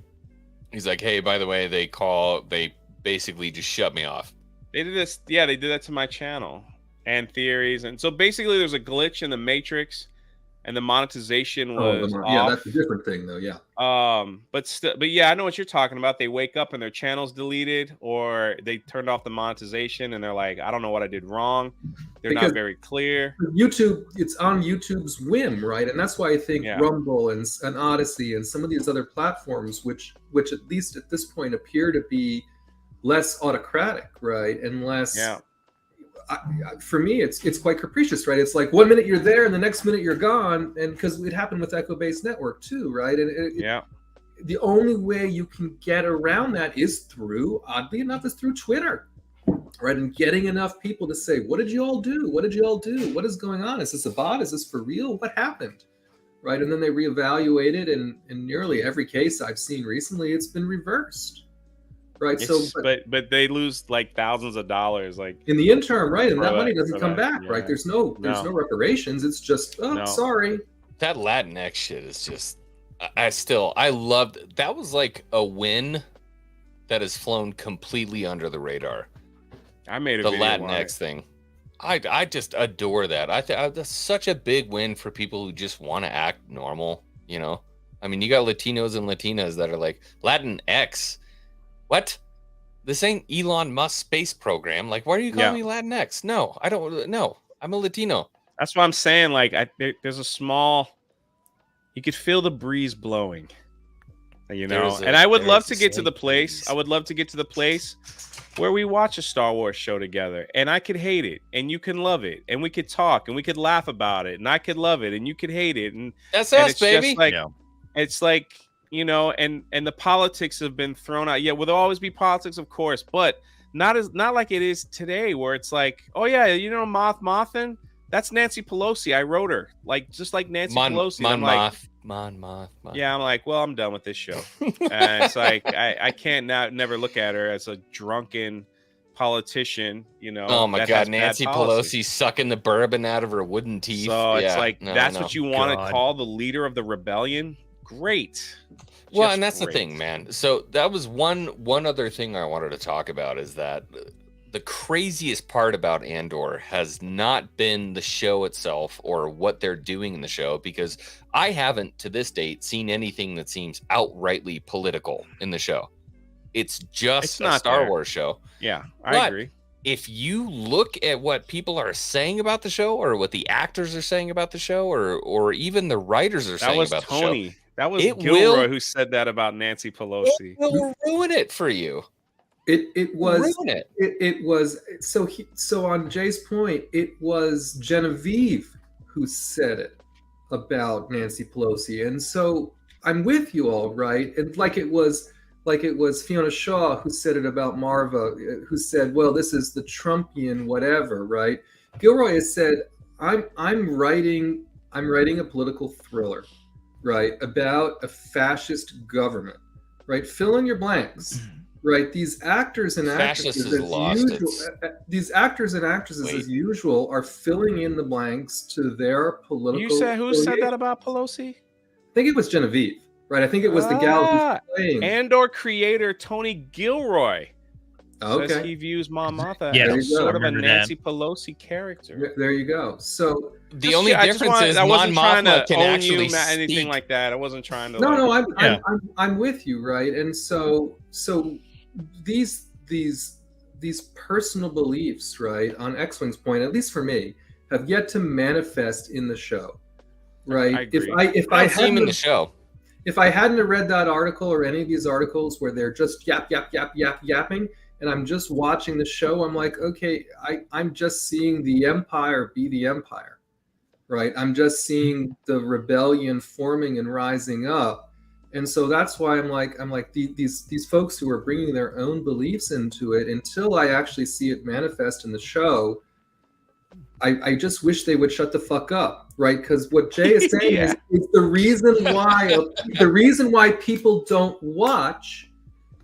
He's like, hey, by the way, they basically just shut me off. They did this. Yeah, they did that to my channel and Theories. And so basically there's a glitch in the Matrix, and the monetization was off. Yeah, that's a different thing though. Yeah. But yeah, I know what you're talking about. They wake up and their channel's deleted, or they turned off the monetization and they're like, I don't know what I did wrong. They're not very clear. YouTube, it's on YouTube's whim, right? And that's why I think Rumble and Odyssey and some of these other platforms, which at least at this point appear to be less autocratic, right? And less for me, it's quite capricious, right? It's like 1 minute you're there and the next minute you're gone, and because it happened with Echo Base Network too, right? And the only way you can get around that is oddly enough, through Twitter, right? And getting enough people to say, what did you all do? What did you all do? What is going on? Is this a bot? Is this for real? What happened? Right? And then they reevaluate it, and in nearly every case I've seen recently, it's been reversed. Right. But they lose like thousands of dollars, like in the interim, right? And that money doesn't come back, right? There's no reparations. It's just, sorry. That Latinx shit is just, I loved, that was like a win that has flown completely under the radar. I made the Latinx thing. I just adore that. I think that's such a big win for people who just want to act normal. I mean, you got Latinos and Latinas that are like, Latinx. What? This ain't Elon Musk space program. Like, why are you calling me Latinx? No, I don't. No, I'm a Latino. That's what I'm saying. Like, there's a small. You could feel the breeze blowing. And I would love to get to the place. I would love to get to the place where we watch a Star Wars show together, and I could hate it, and you can love it, and we could talk, and we could laugh about it, and I could love it, and you could hate it, and that's us, baby. It's like. And the politics have been thrown out. Yeah, will there always be politics? Of course. But not like it is today, where it's like, oh yeah, you know, Mothin, that's Nancy Pelosi. I wrote her, like just like Nancy Pelosi. I'm like, Moth. yeah, I'm like, well, I'm done with this show. And it's like I can't never look at her as a drunken politician, you know. Oh my God, Nancy Pelosi sucking the bourbon out of her wooden teeth. So it's like, that's what you want to call the leader of the rebellion? Great. Well, and that's the thing, man. So that was one other thing I wanted to talk about, is that the craziest part about Andor has not been the show itself or what they're doing in the show, because I haven't to this date seen anything that seems outrightly political in the show. It's just a Star Wars show. Yeah, I agree. If you look at what people are saying about the show, or what the actors are saying about the show, or even the writers are saying about the show, that was Gilroy who said that about Nancy Pelosi. It will ruin it for you. It was so on Jay's point, it was Genevieve who said it about Nancy Pelosi, and so I'm with you all, right? And like it was Fiona Shaw who said it about Marva, who said, well, this is the Trumpian whatever, right? Gilroy has said, I'm writing a political thriller, right, about a fascist government, right? Fill in your blanks, right? These actors and actresses as usual are filling in the blanks to their political. You said who said that about Pelosi? I think it was Genevieve. Right, I think it was the gal who's playing. Andor creator Tony Gilroy says he views Mon Mothma as sort of a Nancy Pelosi character. There you go. So the only difference is Mon Mothma can actually anything like that. I wasn't trying to. No, I'm with you, right? And so these personal beliefs, right, on X-Wing's point, at least for me, have yet to manifest in the show, right? I agree. If I see him in the show. If I hadn't read that article or any of these articles where they're just yapping, and I'm just watching the show, I'm like, okay, I'm just seeing the Empire be the Empire, right? I'm just seeing the rebellion forming and rising up, and so that's why I'm like these folks who are bringing their own beliefs into it, until I actually see it manifest in the show, I just wish they would shut the fuck up, right? Because what Jay is saying is the reason why people don't watch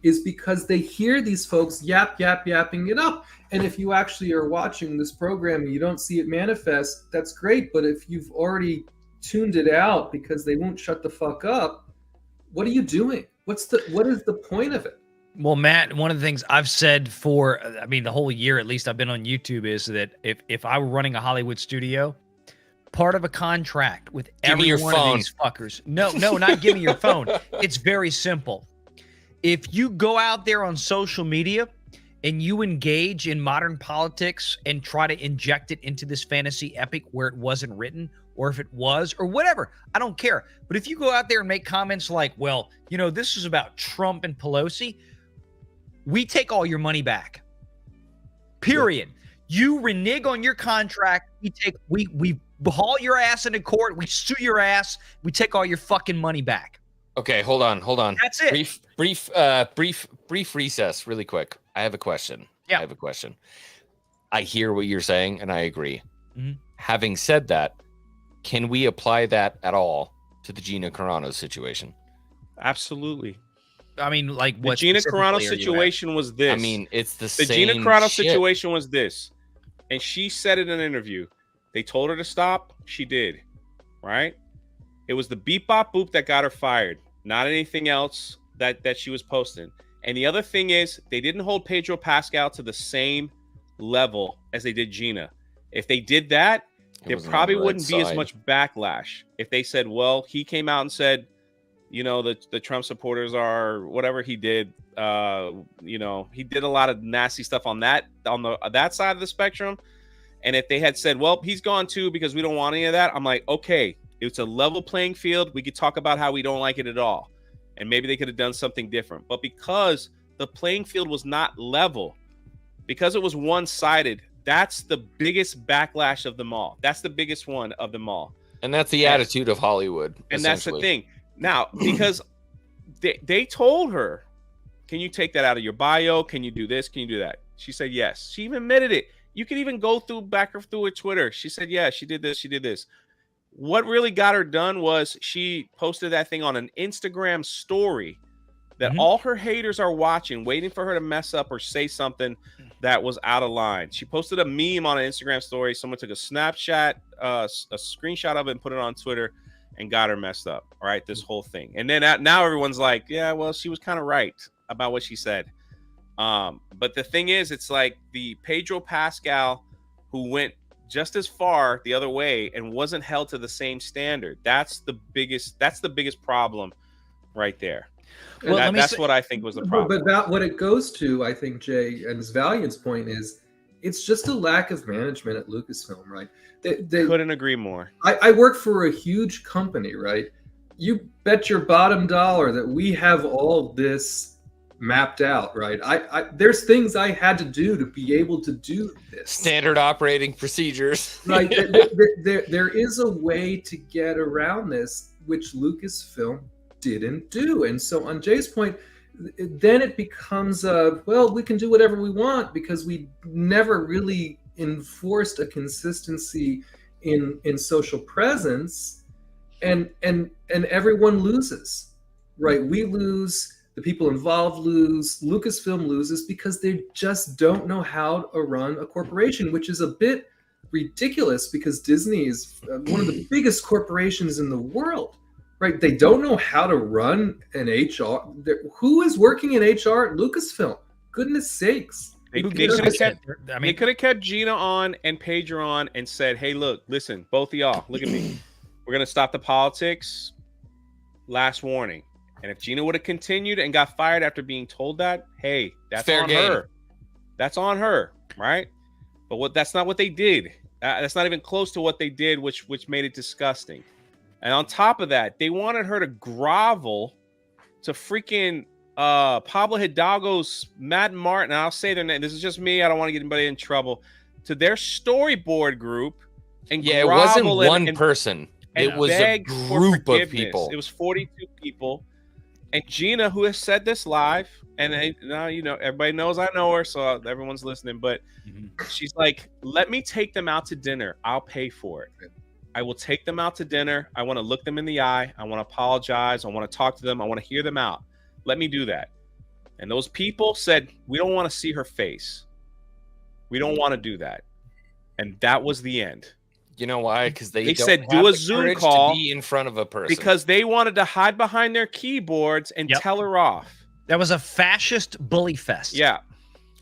is because they hear these folks yapping it up. And if you actually are watching this program and you don't see it manifest, that's great. But if you've already tuned it out because they won't shut the fuck up, what are you doing? What is the point of it? Well, Matt, one of the things I've said for, the whole year at least I've been on YouTube is that if I were running a Hollywood studio, part of a contract with every one of these fuckers. No, not give me your phone. It's very simple. If you go out there on social media and you engage in modern politics and try to inject it into this fantasy epic where it wasn't written, or if it was, or whatever, I don't care. But if you go out there and make comments like, well, this is about Trump and Pelosi, we take all your money back. Period. You renege on your contract. We haul your ass into court. We sue your ass. We take all your fucking money back. Okay, hold on. That's it. Brief recess, really quick. I have a question. Yeah. I have a question. I hear what you're saying, and I agree. Mm-hmm. Having said that, can we apply that at all to the Gina Carano situation? Absolutely. What the Gina Carano situation was this. It's the same Gina Carano situation was this. And she said in an interview, they told her to stop. She did. Right? It was the beep bop boop that got her fired, not anything else that she was posting. And the other thing is, they didn't hold Pedro Pascal to the same level as they did Gina. If they did that, there probably wouldn't be as much backlash. If they said, well, he came out and said, the Trump supporters are whatever he did. He did a lot of nasty stuff on that side of the spectrum. And if they had said, well, he's gone too because we don't want any of that, I'm like, okay, it's a level playing field. We could talk about how we don't like it at all. And maybe they could have done something different. But because the playing field was not level, because it was one-sided, that's the biggest backlash of them all. That's the biggest one of them all. And that's the attitude of Hollywood. And that's the thing. Now, because they told her, can you take that out of your bio? Can you do this? Can you do that? She said yes. She even admitted it. You could even go back through her Twitter. She said, yeah, she did this. She did this. What really got her done was she posted that thing on an Instagram story that all her haters are watching, waiting for her to mess up or say something that was out of line. She posted a meme on an Instagram story. Someone took a Snapchat, a screenshot of it and put it on Twitter and got her messed up. All right, this whole thing. And then now everyone's like, yeah, well, she was kind of right about what she said. But the thing is, it's like the Pedro Pascal who went just as far the other way and wasn't held to the same standard. That's the biggest problem right there. Well, that's what I think was the problem. But what it goes to, I think, Jay, and Valiant's point is, it's just a lack of management at Lucasfilm, right? They couldn't agree more. I work for a huge company, right? You bet your bottom dollar that we have all this mapped out, right? There's things I had to do to be able to do this. Standard operating procedures. Right. There is a way to get around this, which Lucasfilm didn't do. And so on Jay's point, then it becomes well, we can do whatever we want because we never really enforced a consistency in social presence, and everyone loses, right? We lose, the people involved lose, Lucasfilm loses because they just don't know how to run a corporation, which is a bit ridiculous because Disney is one of the biggest corporations in the world. Right, they don't know how to run an HR. Who is working in HR at Lucasfilm? Goodness sakes! They could have kept Gina on and Pedro on and said, "Hey, look, listen, both of y'all, look at me. We're gonna stop the politics. Last warning." And if Gina would have continued and got fired after being told that, hey, that's fair on game. Her. That's on her, right? But that's not what they did. That's not even close to what they did, which made it disgusting. And on top of that, they wanted her to grovel to freaking Pablo Hidalgo's Matt Martin. I'll say their name. This is just me. I don't want to get anybody in trouble. To their storyboard group. And yeah, it wasn't one person. It was a group of people. It was 42 people. And Gina, who has said this live, and now you know everybody knows I know her, so everyone's listening. But she's like, "Let me take them out to dinner. I'll pay for it. I will take them out to dinner. I want to look them in the eye. I want to apologize. I want to talk to them. I want to hear them out. Let me do that." And those people said, "We don't want to see her face. We don't want to do that." And that was the end. You know why? Because they said do a Zoom call to be in front of a person because they wanted to hide behind their keyboards and tell her off. That was a fascist bully fest. Yeah.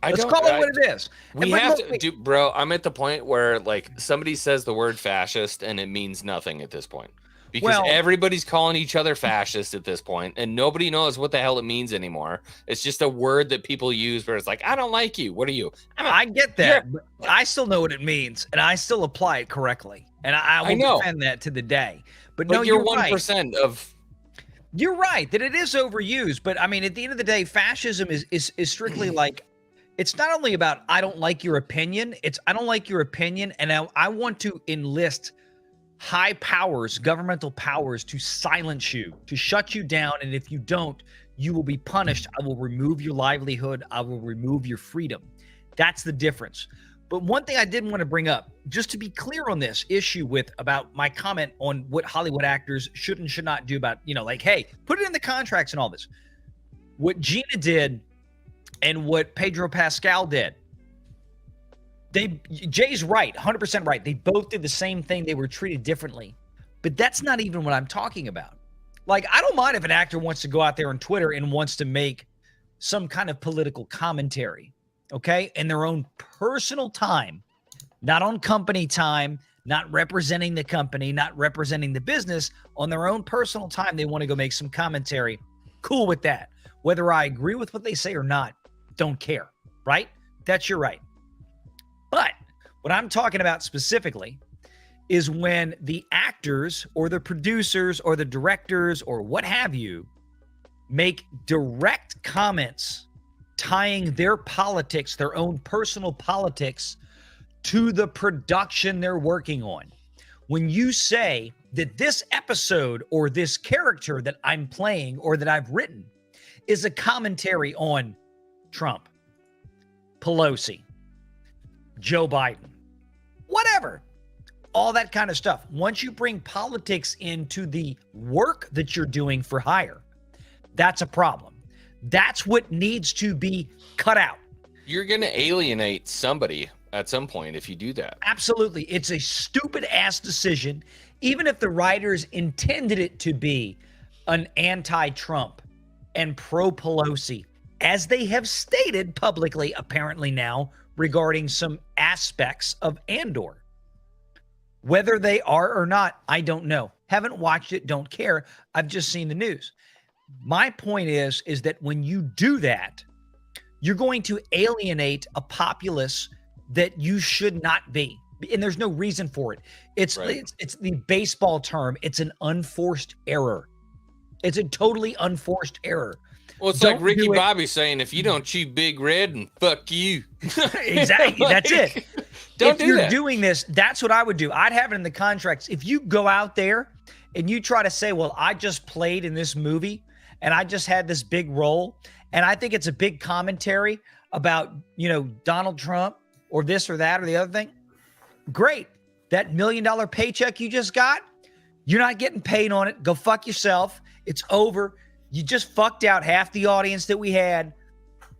Let's call it what it is. We have to do, bro. I'm at the point where like somebody says the word fascist and it means nothing at this point because everybody's calling each other fascist at this point and nobody knows what the hell it means anymore. It's just a word that people use where it's like, I don't like you. What are you? I get that. But I still know what it means and I still apply it correctly. And I will defend that to the day. But no, you're 1% of. You're right that it is overused. But I mean, at the end of the day, fascism is strictly like, it's not only about I don't like your opinion. It's I don't like your opinion, and I want to enlist high powers, governmental powers, to silence you, to shut you down. And if you don't, you will be punished. I will remove your livelihood. I will remove your freedom. That's the difference. But one thing I did want to bring up, just to be clear on this issue about my comment on what Hollywood actors should and should not do about, like, hey, put it in the contracts and all this. What Gina did and what Pedro Pascal did, Jay's right, 100% right. They both did the same thing. They were treated differently. But that's not even what I'm talking about. Like, I don't mind if an actor wants to go out there on Twitter and wants to make some kind of political commentary, okay, in their own personal time, not on company time, not representing the company, not representing the business. On their own personal time, they want to go make some commentary. Cool with that. Whether I agree with what they say or not, don't care, right? That's your right. But what I'm talking about specifically is when the actors or the producers or the directors or what have you make direct comments tying their politics, their own personal politics, to the production they're working on. When you say that this episode or this character that I'm playing or that I've written is a commentary on Trump, Pelosi, Joe Biden, whatever, all that kind of stuff. Once you bring politics into the work that you're doing for hire, that's a problem. That's what needs to be cut out. You're going to alienate somebody at some point if you do that. Absolutely. It's a stupid ass decision. Even if the writers intended it to be an anti-Trump and pro-Pelosi, as they have stated publicly, apparently now, regarding some aspects of Andor. Whether they are or not, I don't know. Haven't watched it, don't care. I've just seen the news. My point is that when you do that, you're going to alienate a populace that you should not be. And there's no reason for it. It's the baseball term. It's an unforced error. It's a totally unforced error. Well, it's like Ricky Bobby saying, if you don't chew Big Red, and fuck you. Exactly. That's it. If you're doing this, that's what I would do. I'd have it in the contracts. If you go out there and you try to say, well, I just played in this movie and I just had this big role, and I think it's a big commentary about, Donald Trump or this or that or the other thing. Great. That $1 million paycheck you just got, you're not getting paid on it. Go fuck yourself. It's over. You just fucked out half the audience that we had.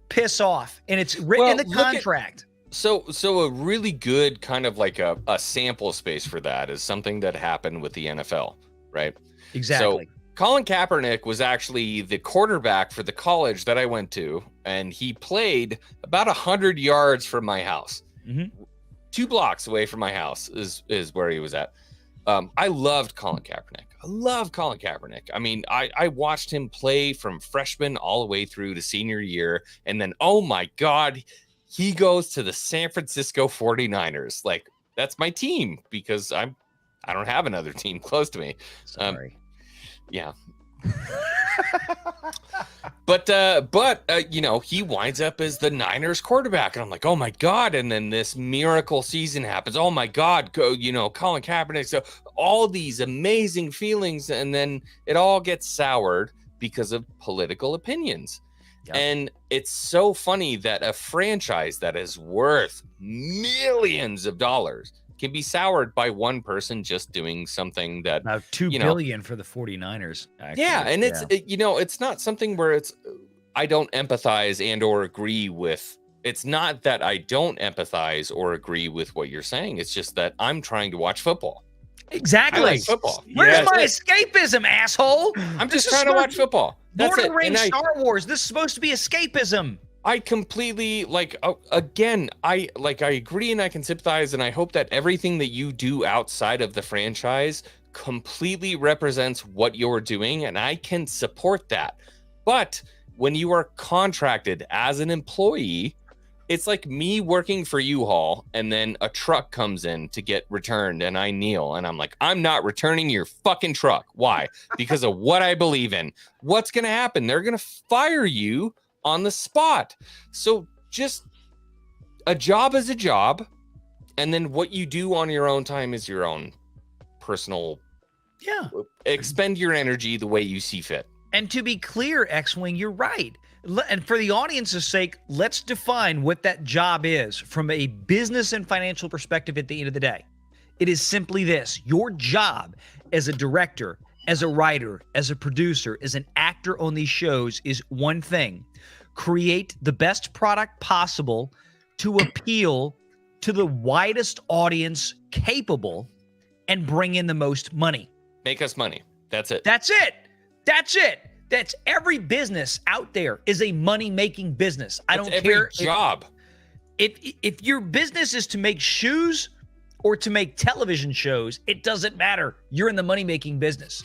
Piss off. And it's written in the contract. So a really good kind of like a sample space for that is something that happened with the NFL, right? Exactly. So Colin Kaepernick was actually the quarterback for the college that I went to, and he played about 100 yards from my house. 2 blocks away from my house is where he was at. I loved Colin Kaepernick. I love Colin Kaepernick. I mean, I watched him play from freshman all the way through to senior year. And then, oh my God, he goes to the San Francisco 49ers. Like, that's my team because I don't have another team close to me. Sorry. Yeah. But he winds up as the Niners quarterback, and I'm like, oh my God. And then this miracle season happens. Oh my God, Colin Kaepernick. So all these amazing feelings, and then it all gets soured because of political opinions. Yep. And it's so funny that a franchise that is worth millions of dollars can be soured by one person just doing something that now $2 billion for the 49ers. Actually. Yeah, and it's not something where I don't empathize and or agree with. It's not that I don't empathize or agree with what you're saying. It's just that I'm trying to watch football. Exactly. I like football. Where's my escapism, asshall? I'm just trying to watch football. Lord of the Rings, Star Wars. This is supposed to be escapism. I completely I agree and I can sympathize, and I hope that everything that you do outside of the franchise completely represents what you're doing, and I can support that. But when you are contracted as an employee, it's like me working for U-Haul and then a truck comes in to get returned and I kneel and I'm like, I'm not returning your fucking truck. Why? Because of what I believe in. What's going to happen? They're going to fire you on the spot. So just a job is a job, and then what you do on your own time is your own personal. Yeah. Expend your energy the way you see fit. And to be clear, X-Wing, you're right. And for the audience's sake, let's define what that job is from a business and financial perspective at the end of the day. It is simply this. Your job as a director, as a writer, as a producer, as an actor on these shows is one thing. Create the best product possible to appeal to the widest audience capable and bring in the most money. Make us money. That's it. That's it. That's it. That's every business out there is a money-making business. I don't care. Job. If your business is to make shoes or to make television shows, it doesn't matter. You're in the money-making business.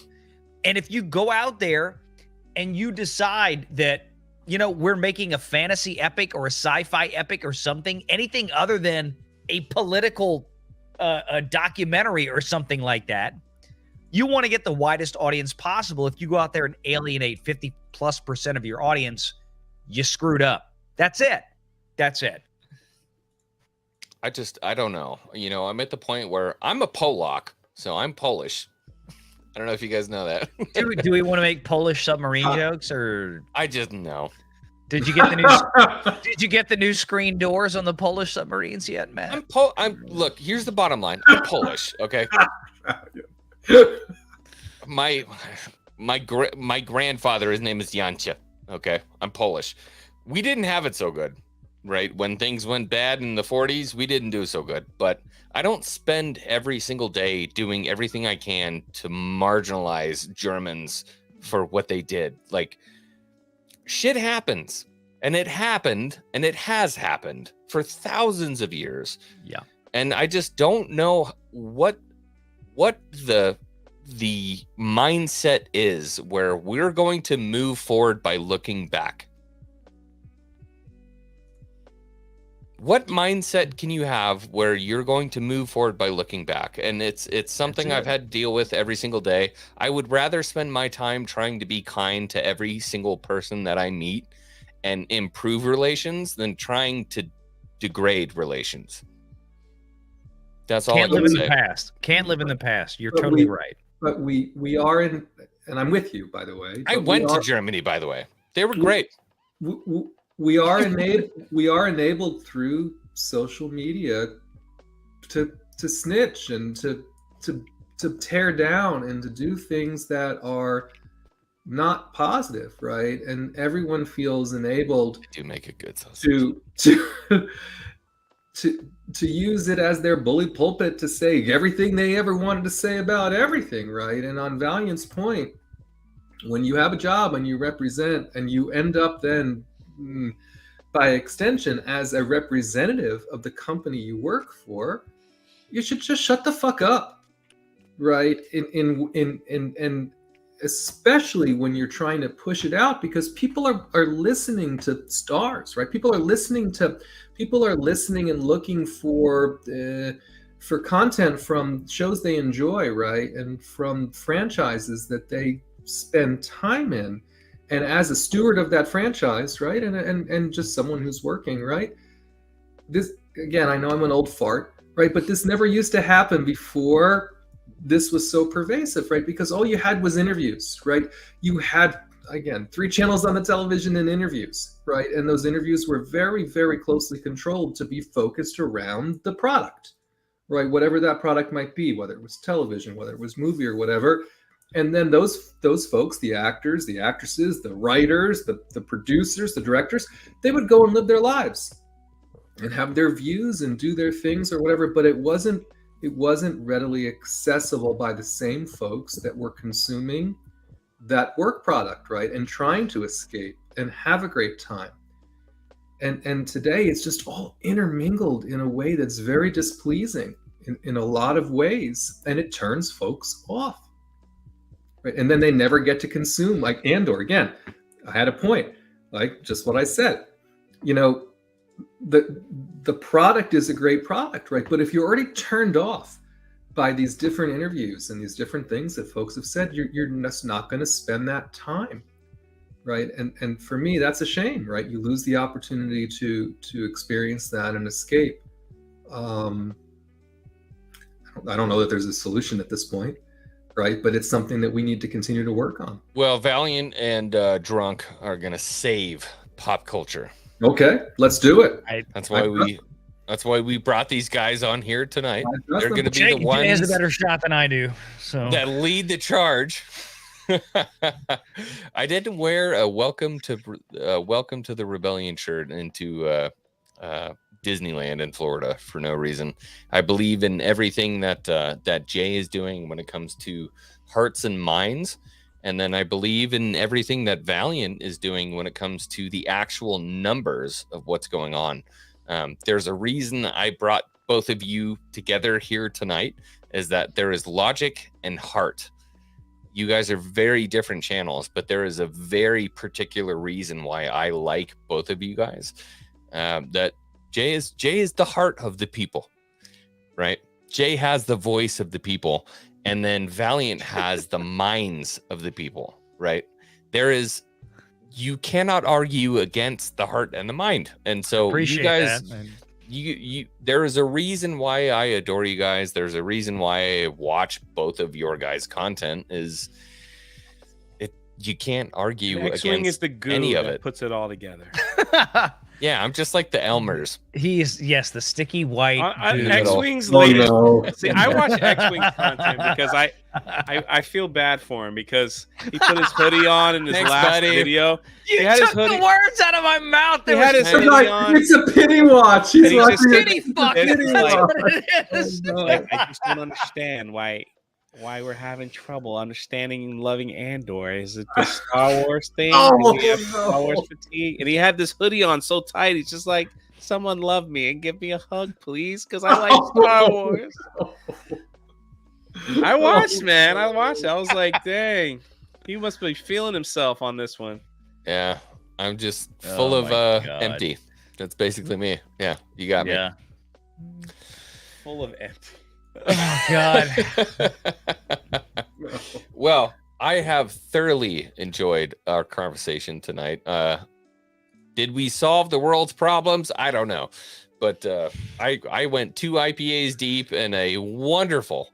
And if you go out there and you decide that, we're making a fantasy epic or a sci-fi epic or something, anything other than a political a documentary or something like that, you want to get the widest audience possible. If you go out there and alienate 50+% of your audience, you screwed up. That's it. That's it. I don't know. I'm at the point where I'm a Polak, so I'm Polish. I don't know if you guys know that. Do we want to make Polish submarine jokes or? I just know. Did you get the new? Did you get the new screen doors on the Polish submarines yet, Matt? Look. Here's the bottom line. I'm Polish. Okay. My grandfather, his name is Jancha. Okay, I'm Polish. We didn't have it so good, right? When things went bad in the 40s, we didn't do so good. But I don't spend every single day doing everything I can to marginalize Germans for what they did. Like, shit happens, and it happened, and it has happened for thousands of years. Yeah. And I just don't know what the mindset is where we're going to move forward by looking back. What mindset can you have where you're going to move forward by looking back? And it's something I've had to deal with every single day. I would rather spend my time trying to be kind to every single person that I meet and improve relations than trying to degrade relations. That's all. Can't live in the past. Can't live in the past. You're totally right. But we are in, and I'm with you, by the way. I went to Germany, by the way. They were great. We are enabled through social media to snitch and to tear down and to do things that are not positive, right? And everyone feels enabled to make a good sausage. to use it as their bully pulpit to say everything they ever wanted to say about everything, right? And on Valiant's point, when you have a job and you represent and you end up then by extension as a representative of the company you work for, you should just shut the fuck up, right? And especially when you're trying to push it out, because people are listening to stars, right? People are listening and looking for content from shows they enjoy, right? And from franchises that they spend time in. And as a steward of that franchise, right? And just someone who's working, right? This, again, I know I'm an old fart, right? But this never used to happen before this was so pervasive, right? Because all you had was interviews, right? You had, again, 3 channels on the television and interviews, right? And those interviews were very, very closely controlled to be focused around the product, right? Whatever that product might be, whether it was television, whether it was movie or whatever. And then those folks, the actors, the actresses, the writers, the producers, the directors, they would go and live their lives and have their views and do their things or whatever. But it wasn't readily accessible by the same folks that were consuming that work product, right? And trying to escape and have a great time. And today it's just all intermingled in a way that's very displeasing in a lot of ways. And it turns folks off. Right? And then they never get to consume, like Andor. Again, I had a point, like just what I said. You know, the product is a great product, right? But if you're already turned off by these different interviews and these different things that folks have said, you're just not going to spend that time, right? And for me, that's a shame, right? You lose the opportunity to experience that and escape. I don't know that there's a solution at this point. Right, but it's something that we need to continue to work on. Well, Valiant and Drunk are gonna save pop culture. Okay, let's do it. That's why we brought these guys on here tonight. They're gonna be the ones. Jay has a better shot than I do, so that lead the charge. I didn't wear a welcome to the Rebellion shirt into Disneyland in Florida for no reason. I believe in everything that Jay is doing when it comes to hearts and minds, and then I believe in everything that Valiant is doing when it comes to the actual numbers of what's going on. There's a reason I brought both of you together here tonight, is that there is logic and heart. You guys are very different channels, but there is a very particular reason why I like both of you guys. That Jay is the heart of the people, right? Jay has the voice of the people, and then Valiant has the minds of the people, right? You cannot argue against the heart and the mind. And so appreciate you guys, that, there is a reason why I adore you guys. There's a reason why I watch both of your guys' content. You can't argue X-Wing against is the glue any of that it. Puts it all together. Yeah, I'm just like the Elmers. He is, yes, the sticky white. X-Wing's Oh, latest. no. See, I watch X-Wing content because I feel bad for him because he put his hoodie on in his Thanks, last buddy. video. You He had his took the hoodie- words out of my mouth. He There had was his hoodie on. It's a pity watch. And He's he's watching just it. pity fuck. It's That's like- what it is. Oh, no. Like, I just don't understand why we're having trouble understanding and loving Andor. Is it the Star Wars thing? Oh, Do we have no. Star Wars fatigue? And he had this hoodie on so tight. He's just like, someone love me and give me a hug, please, because I like Star Wars. I watched, man. I watched. I was like, dang, he must be feeling himself on this one. Yeah, I'm just full Oh of my God. empty. That's basically me. Yeah, you got me. Yeah. Full of empty. Oh God. Well, I have thoroughly enjoyed our conversation tonight. Did we solve the world's problems? I don't know, but I went 2 IPAs deep and a wonderful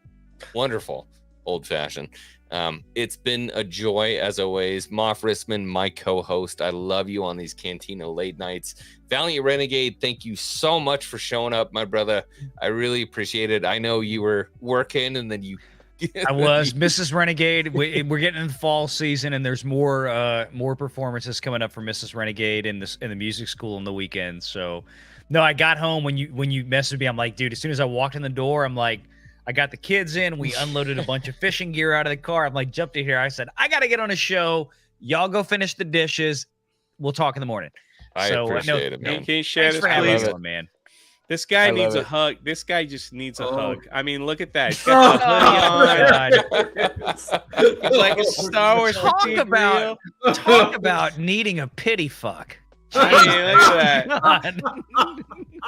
old fashioned. It's been a joy as always. Moff Rissman, my co-host. I love you on these Cantina late nights. Valiant Renegade, thank you so much for showing up, my brother. I really appreciate it. I know you were working and then you I was Mrs. Renegade. We're getting in the fall season, and there's more performances coming up for Mrs. Renegade in the music school on the weekend. So, no, I got home when you messaged me. I'm like, dude, as soon as I walked in the door, I'm like, I got the kids in. We unloaded a bunch of fishing gear out of the car. I'm like, jumped in here. I said, I got to get on a show. Y'all go finish the dishes. We'll talk in the morning. I appreciate it, man. Can you share Thanks this, for having please? us on, man. This guy I needs love a it. hug. This guy just needs a Oh. hug. I mean, look at that. He's got the hoodie on. God. It's like a Star Wars Talk fatigue about reel. talk about needing a pity fuck. I mean, look at that. God.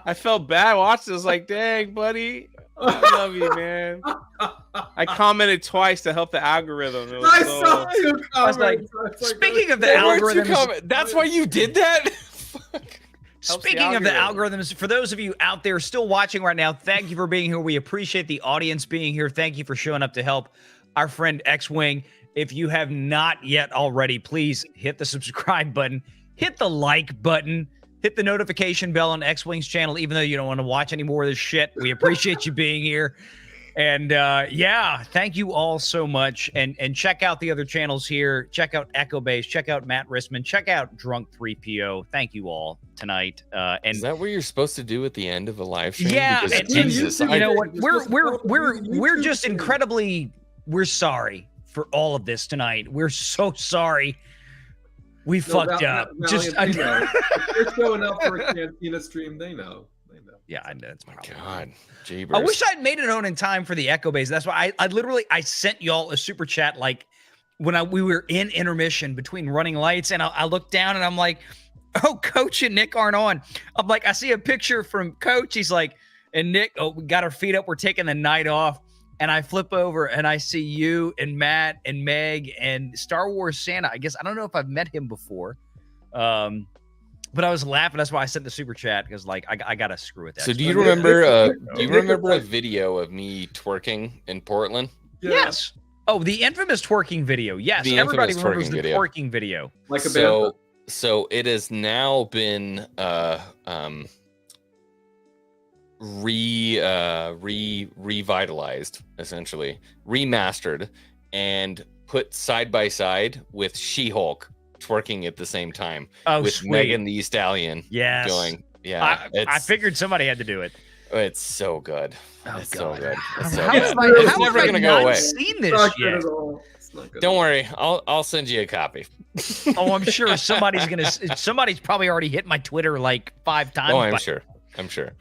I felt bad watching. I was like, dang, buddy. I love you, man. I commented twice to help the algorithm. It was I so- saw you I was like, comments. speaking of the Hey, where'd you algorithms, come- That's why you did that? Fuck. Helps the speaking of the algorithm. algorithms, for those of you out there still watching right now, thank you for being here. We appreciate the audience being here. Thank you for showing up to help our friend X-Wing. If you have not yet already, please hit the subscribe button, hit the like button, hit the notification bell on X-Wing's channel, even though you don't want to watch any more of this shit. We appreciate you being here. And yeah, thank you all so much. And check out the other channels here. Check out Echo Base. Check out Matt Rissman. Check out Drunk3po. Thank you all tonight. And Is that what you're supposed to do at the end of a live stream? yeah, Because and Jesus, you know what? It's just We're just incredibly. We're sorry for all of this tonight. We're so sorry. We fucked up. Just Valiant, they know. If they're showing up for a Cantina stream, they know. They know. yeah, I know. That's my probably. God, jeebers. I wish I'd made it on in time for the Echo Base. That's why I literally sent y'all a super chat like when we were in intermission between running lights, and I looked down and I'm like, oh, Coach and Nick aren't on. I'm like, I see a picture from Coach. He's like, and Nick, oh, we got our feet up. We're taking the night off. And I flip over and I see you and Matt and Meg and Star Wars Santa. I guess I don't know if I've met him before. But I was laughing. That's why I sent the super chat because like I gotta screw with that. So do you remember? Do you remember a video of me twerking in Portland? Yeah. Yes. Oh, the infamous twerking video. Yes, The everybody infamous remembers twerking the video. twerking video. Like a band. So it has now been revitalized, essentially remastered, and put side by side with She-Hulk twerking at the same time Oh, with sweet. Megan Thee Stallion Yes. going. Yeah, I figured somebody had to do it. it's so good. Oh, It's God. so good. It's so How good. have I, It's how never have I gonna go not away. seen It's this not good yet? at all. It's not good. Don't worry, I'll send you a copy. Oh, I'm sure somebody's probably already hit my Twitter like 5 times. Oh, I'm but- sure. I'm sure.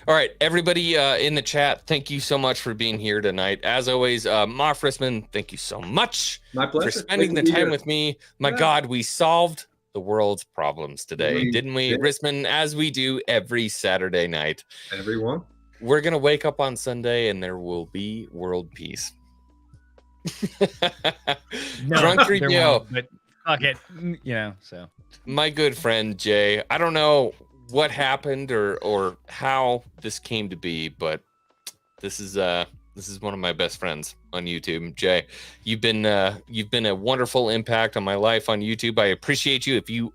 All right, everybody in the chat, thank you so much for being here tonight. As always, Moff Rissman, thank you so much My pleasure. for spending the Great to be time here. with me. My Yeah. God, we solved the world's problems today, We didn't we, did. Rissman? As we do every Saturday night. Everyone. We're gonna wake up on Sunday and there will be world peace. No, Drunk there 3PO. won't, but fuck it, you know. So My good friend Jay, I don't know what happened or how this came to be, but this is one of my best friends on YouTube. Jay, you've been a wonderful impact on my life on YouTube. I appreciate you. If you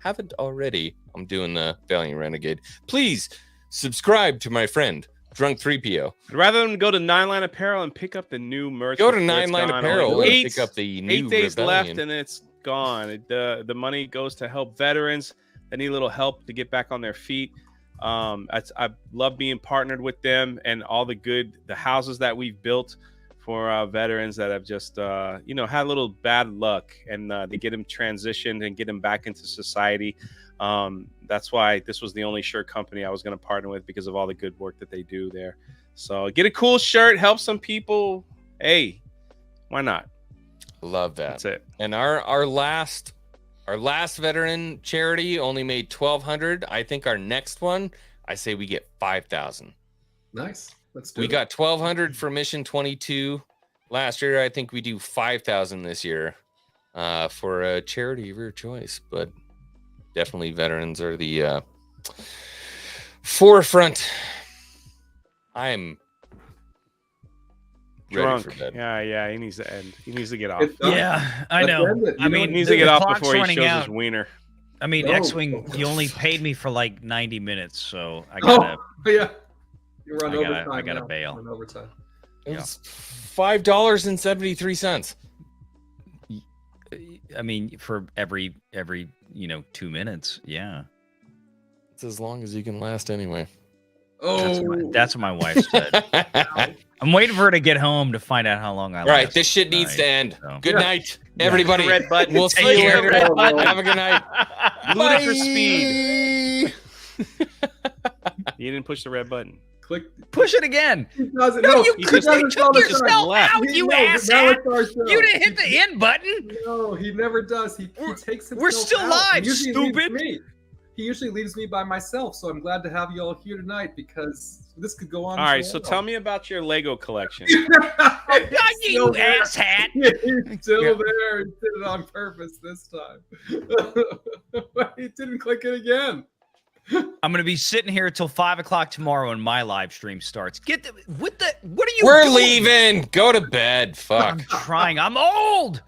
haven't already, I'm doing the Valiant Renegade. Please subscribe to my friend Drunk3po. Rather than go to 9line Apparel and pick up the new merch. Go to before it's 9line gone. Apparel Only and pick up the new 8 days Rebellion. left and it's gone. The money goes to help veterans that need a little help to get back on their feet. I love being partnered with them and all the houses that we've built for veterans that have just had a little bad luck, and they get them transitioned and get them back into society. That's why this was the only shirt company I was going to partner with, because of all the good work that they do there. So get a cool shirt, help some people. Hey, why not? Love that. That's it. And our last veteran charity only made $1,200. I think our next one, I say we get 5,000. Nice. Let's do it. We got 1,200 for Mission 22 last year. I think we do 5,000 this year for a charity of your choice. But definitely veterans are the forefront. I'm Drunk. ready for bed. Yeah, he needs to end. He needs to get off. Yeah, I know. I mean, he needs to get off clock's before he running shows out. his wiener. I mean, No. X-Wing, you only paid me for like 90 minutes, so I gotta. Yeah. You're on I gotta- overtime. I gotta now. bail. On overtime. It's $5.73. I mean, for every 2 minutes, yeah. It's as long as you can last anyway. That's what my wife said. I'm waiting for her to get home to find out how long I All right, last this shit needs to tonight, end. so. Good Yeah. night, everybody. Red button. We'll Take see you care, later. red button. Have a good night. Ludicrous speed. You didn't push the red button. Click. Push it again. He doesn't. No, No, you he took doesn't tell the yourself time. out, He- you no, asshat. now it's our show. You didn't hit the end button. No, he never does. He takes himself We're still out. live, He usually leaves stupid. me. He usually leaves me by myself, so I'm glad to have you all here tonight, because this could go on. All right, so tell me about your Lego collection. You asshat. He's still there. He did it on purpose this time. He didn't click it again. I'm gonna be sitting here till 5 o'clock tomorrow when my live stream starts. What are you We're doing? leaving. Go to bed. Fuck. I'm trying. I'm old.